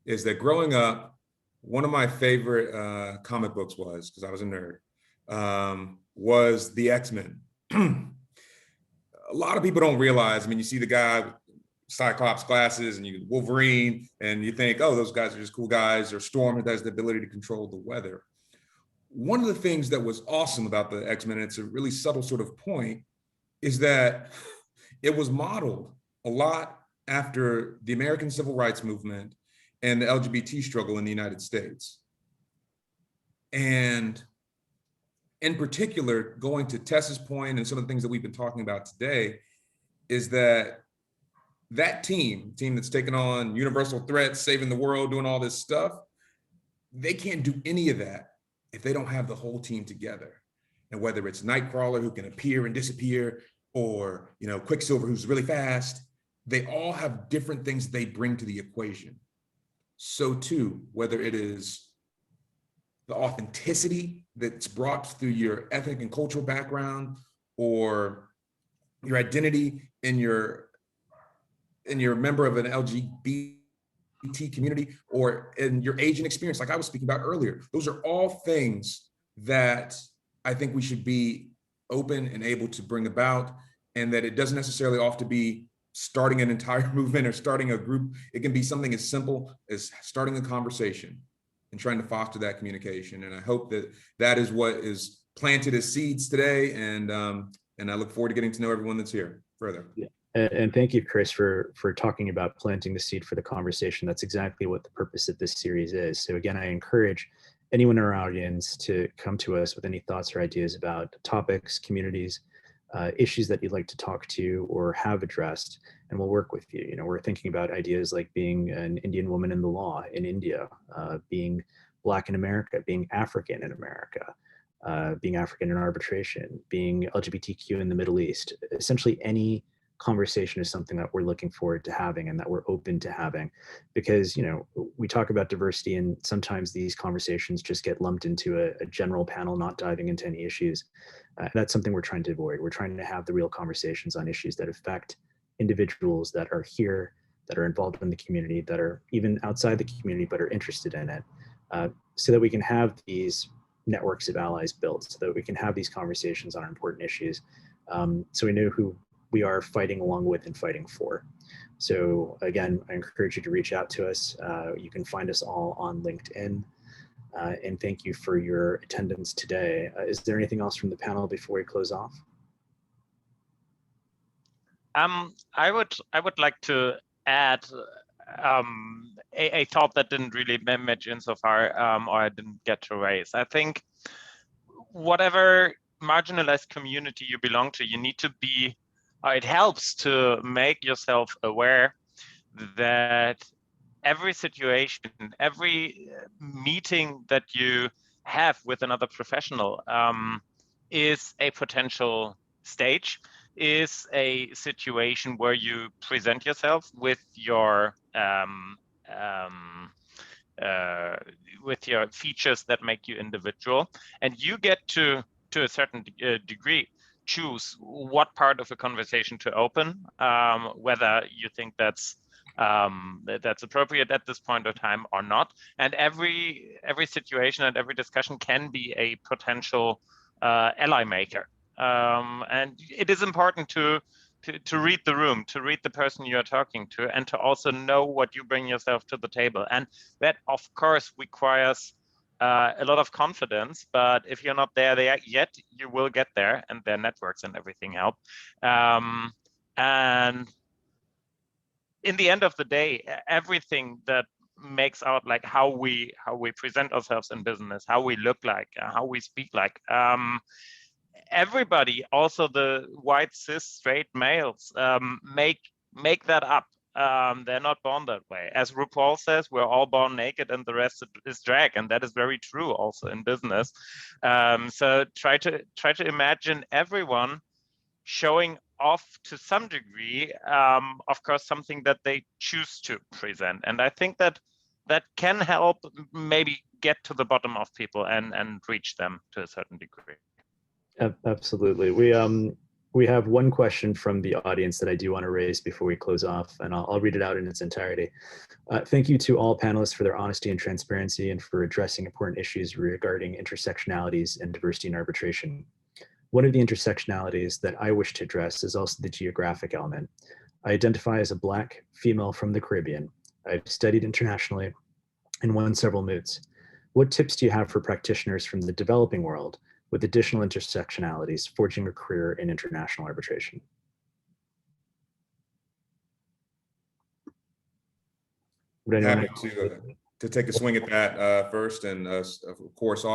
is that growing up, one of my favorite comic books was, because I was a nerd, was the X-Men. A lot of people don't realize, I mean, you see the guy with Cyclops glasses and you Wolverine, and you think, oh, those guys are just cool guys, or Storm that has the ability to control the weather. One of the things that was awesome about the X-Men, and it's a really subtle sort of point, is that it was modeled a lot after the American Civil Rights Movement and the LGBT struggle in the United States. And in particular, going to Tess's point and some of the things that we've been talking about today, is that team that's taken on universal threats, saving the world, doing all this stuff, they can't do any of that if they don't have the whole team together. And whether it's Nightcrawler, who can appear and disappear, or Quicksilver, who's really fast, they all have different things they bring to the equation. So too, whether it is the authenticity that's brought through your ethnic and cultural background, or your identity in your member of an LGBT community, or in your age and experience, like I was speaking about earlier. Those are all things that I think we should be open and able to bring about, and that it doesn't necessarily have to be starting an entire movement or starting a group. It can be something as simple as starting a conversation and trying to foster that communication. And I hope that that is what is planted as seeds today. And I look forward to getting to know everyone that's here further. Yeah. And thank you, Chris, for talking about planting the seed for the conversation. That's exactly what the purpose of this series is. So again, I encourage anyone in our audience to come to us with any thoughts or ideas about topics, communities, issues that you'd like to talk to or have addressed, and we'll work with you. You know, we're thinking about ideas like being an Indian woman in the law in India, being Black in America, being African in America, being African in arbitration, being LGBTQ in the Middle East. Essentially any conversation is something that we're looking forward to having and that we're open to having, because, you know, we talk about diversity and sometimes these conversations just get lumped into a general panel, not diving into any issues. That's something we're trying to avoid. We're trying to have the real conversations on issues that affect individuals that are here, that are involved in the community, that are even outside the community, but are interested in it, so that we can have these networks of allies built, so that we can have these conversations on important issues, so we know who we are fighting along with and fighting for. So again, I encourage you to reach out to us. You can find us all on LinkedIn. And thank you for your attendance today. Is there anything else from the panel before we close off? I would like to add a thought that didn't really match in so far, or I didn't get to raise. I think whatever marginalized community you belong to, you need to be, it helps to make yourself aware that every situation, every meeting that you have with another professional is a potential stage, is a situation where you present yourself with your features that make you individual, and you get to a certain degree choose what part of a conversation to open, whether you think that's appropriate at this point of time or not. And every situation and every discussion can be a potential ally maker. And it is important to read the room, to read the person you are talking to, and to also know what you bring yourself to the table. And that, of course, requires a lot of confidence, but if you're not there yet, you will get there, and their networks and everything help. And in the end of the day, everything that makes out like how we present ourselves in business, how we look like, how we speak like, everybody, also the white cis straight males, make that up. They're not born that way. As RuPaul says, we're all born naked and the rest is drag, and that is very true also in business. So try to imagine everyone showing off to some degree, of course, something that they choose to present. And I think that can help maybe get to the bottom of people and reach them to a certain degree. Absolutely. We have one question from the audience that I do want to raise before we close off, and I'll read it out in its entirety. Thank you to all panelists for their honesty and transparency and for addressing important issues regarding intersectionalities and diversity in arbitration. One of the intersectionalities that I wish to address is also the geographic element. I identify as a Black female from the Caribbean. I've studied internationally and won several moots. What tips do you have for practitioners from the developing world with additional intersectionalities forging a career in international arbitration? Happy to take a swing at that first, and of course,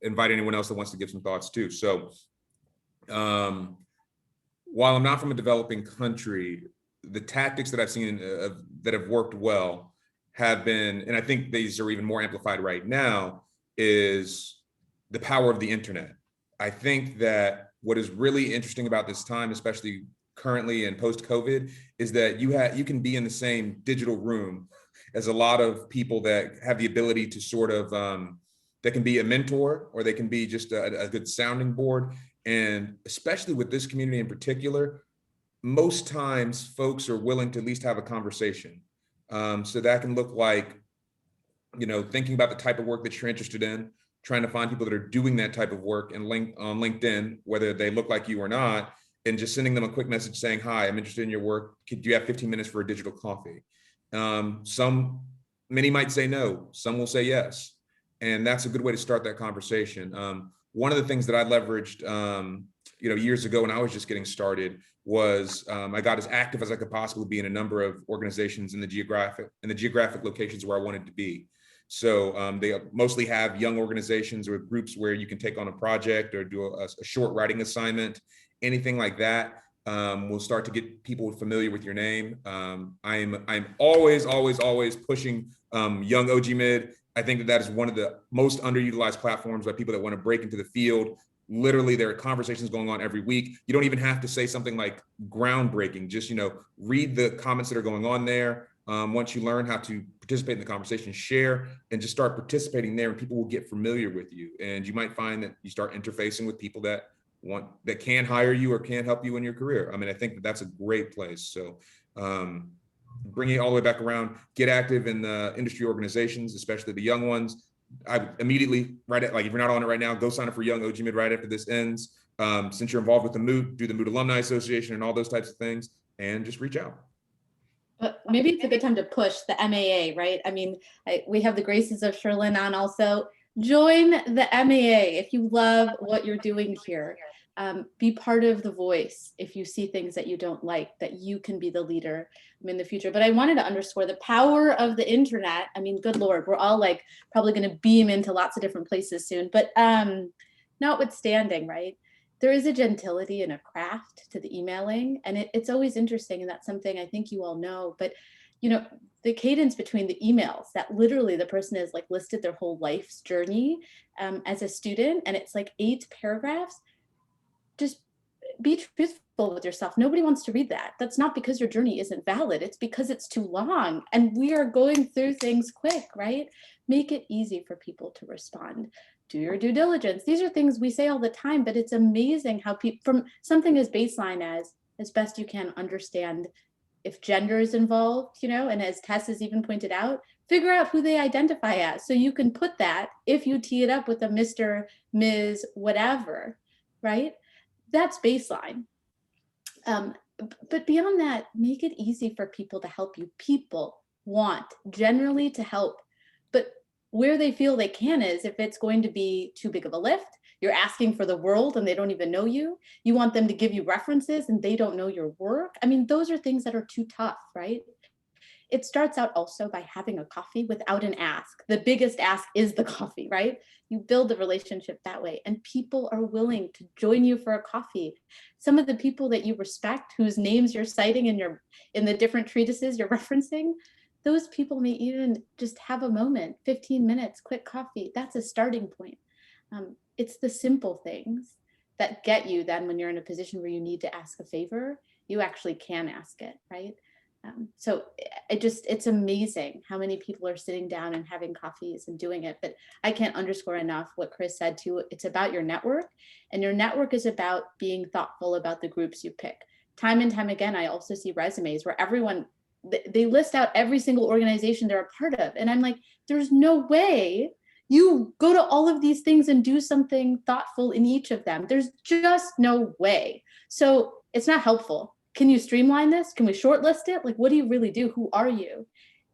invite anyone else that wants to give some thoughts too. So while I'm not from a developing country, the tactics that I've seen that have worked well have been, and I think these are even more amplified right now, is the power of the internet. I think that what is really interesting about this time, especially currently and post-COVID, is that you can be in the same digital room as a lot of people that have the ability to sort of, that can be a mentor, or they can be just a good sounding board. And especially with this community in particular, most times folks are willing to at least have a conversation. So that can look like, thinking about the type of work that you're interested in, trying to find people that are doing that type of work and link on LinkedIn, whether they look like you or not, and just sending them a quick message saying, hi, I'm interested in your work. Do you have 15 minutes for a digital coffee? Many might say no, some will say yes. And that's a good way to start that conversation. One of the things that I leveraged, years ago when I was just getting started was I got as active as I could possibly be in a number of organizations in the geographic locations where I wanted to be. So they mostly have young organizations or groups where you can take on a project or do a short writing assignment, anything like that. Will start to get people familiar with your name. I'm always pushing young OG Mid. I think that is one of the most underutilized platforms by people that want to break into the field. Literally, there are conversations going on every week. You don't even have to say something like groundbreaking. Just, read the comments that are going on there. Once you learn how to participate in the conversation, share, and just start participating there, and people will get familiar with you. And you might find that you start interfacing with people that can hire you or can help you in your career. I mean, I think that that's a great place. So bringing it all the way back around, get active in the industry organizations, especially the young ones. I immediately, if you're not on it right now, go sign up for Young OG Mid right after this ends. Since you're involved with the Moot, do the Moot Alumni Association and all those types of things, and just reach out. But maybe it's a good time to push the MAA, right? I mean, we have the graces of Sherlyn on also. Join the MAA if you love what you're doing here. Be part of the voice if you see things that you don't like, that you can be the leader in the future. But I wanted to underscore the power of the internet. I mean, good Lord, we're all probably going to beam into lots of different places soon. But notwithstanding, right, there is a gentility and a craft to the emailing. And it's always interesting. And that's something I think you all know. But, the cadence between the emails that literally the person has listed their whole life's journey as a student. And it's 8 paragraphs. Just be truthful with yourself. Nobody wants to read that. That's not because your journey isn't valid. It's because it's too long. And we are going through things quick, right? Make it easy for people to respond. Do your due diligence. These are things we say all the time, but it's amazing how people, from something as baseline as best you can understand if gender is involved, and as Tess has even pointed out, figure out who they identify as. So you can put that if you tee it up with a Mr., Ms., whatever, right? That's baseline. But beyond that, make it easy for people to help you. People want generally to help, but where they feel they can is if it's going to be too big of a lift, you're asking for the world and they don't even know you. You want them to give you references and they don't know your work. I mean, those are things that are too tough, right? It starts out also by having a coffee without an ask. The biggest ask is the coffee, right? You build the relationship that way, and people are willing to join you for a coffee. Some of the people that you respect, whose names you're citing in the different treatises you're referencing, those people may even just have a moment, 15 minutes, quick coffee. That's a starting point. It's the simple things that get you then when you're in a position where you need to ask a favor, you actually can ask it, right? So it's amazing how many people are sitting down and having coffees and doing it. But I can't underscore enough what Chris said too. It's about your network, and your network is about being thoughtful about the groups you pick. Time and time again, I also see resumes where everyone, they list out every single organization they're a part of. And I'm like, there's no way you go to all of these things and do something thoughtful in each of them. There's just no way. So it's not helpful. Can you streamline this? Can we shortlist it? What do you really do? Who are you?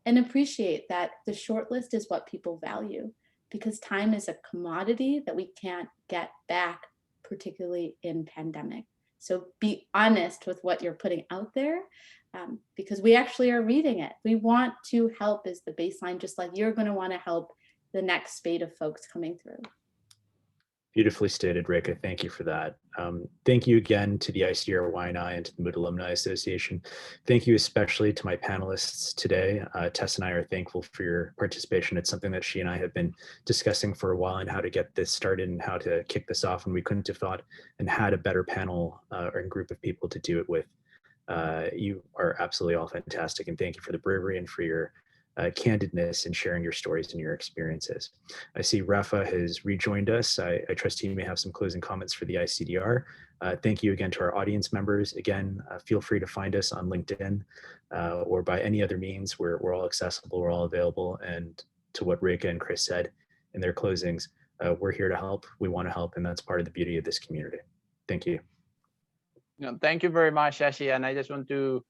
And appreciate that the shortlist is what people value, because time is a commodity that we can't get back, particularly in pandemic. So be honest with what you're putting out there, because we actually are reading it. We want to help as the baseline, just like you're going to want to help the next spate of folks coming through. Beautifully stated, Reika. Thank you for that. Thank you again to the ICDR Y&I and to the Moot Alumni Association. Thank you especially to my panelists today. Tess and I are thankful for your participation. It's something that she and I have been discussing for a while, and how to get this started and how to kick this off. And we couldn't have thought and had a better panel or group of people to do it with. You are absolutely all fantastic. And thank you for the bravery and for your candidness in sharing your stories and your experiences. I see Rekha has rejoined us. I trust he may have some closing comments for the ICDR. Thank you again to our audience members. Again, feel free to find us on LinkedIn or by any other means. We're all accessible, we're all available. And to what Reika and Chris said in their closings, we're here to help, we want to help, and that's part of the beauty of this community. Thank you. Thank you very much, Shashi. And I just want to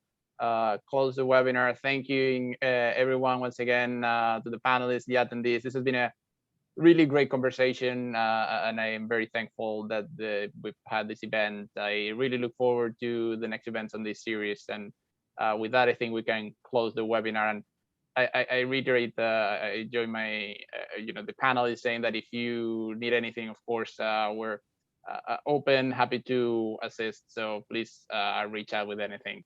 close the webinar. Thank you, everyone, once again, to the panelists, the attendees. This has been a really great conversation, and I am very thankful that we've had this event. I really look forward to the next events on this series. And with that, I think we can close the webinar. And I reiterate, I join my, the panelists saying that if you need anything, of course, we're open, happy to assist. So please reach out with anything.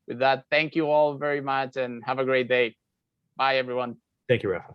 With that, thank you all very much and have a great day. Bye, everyone. Thank you, Rekha.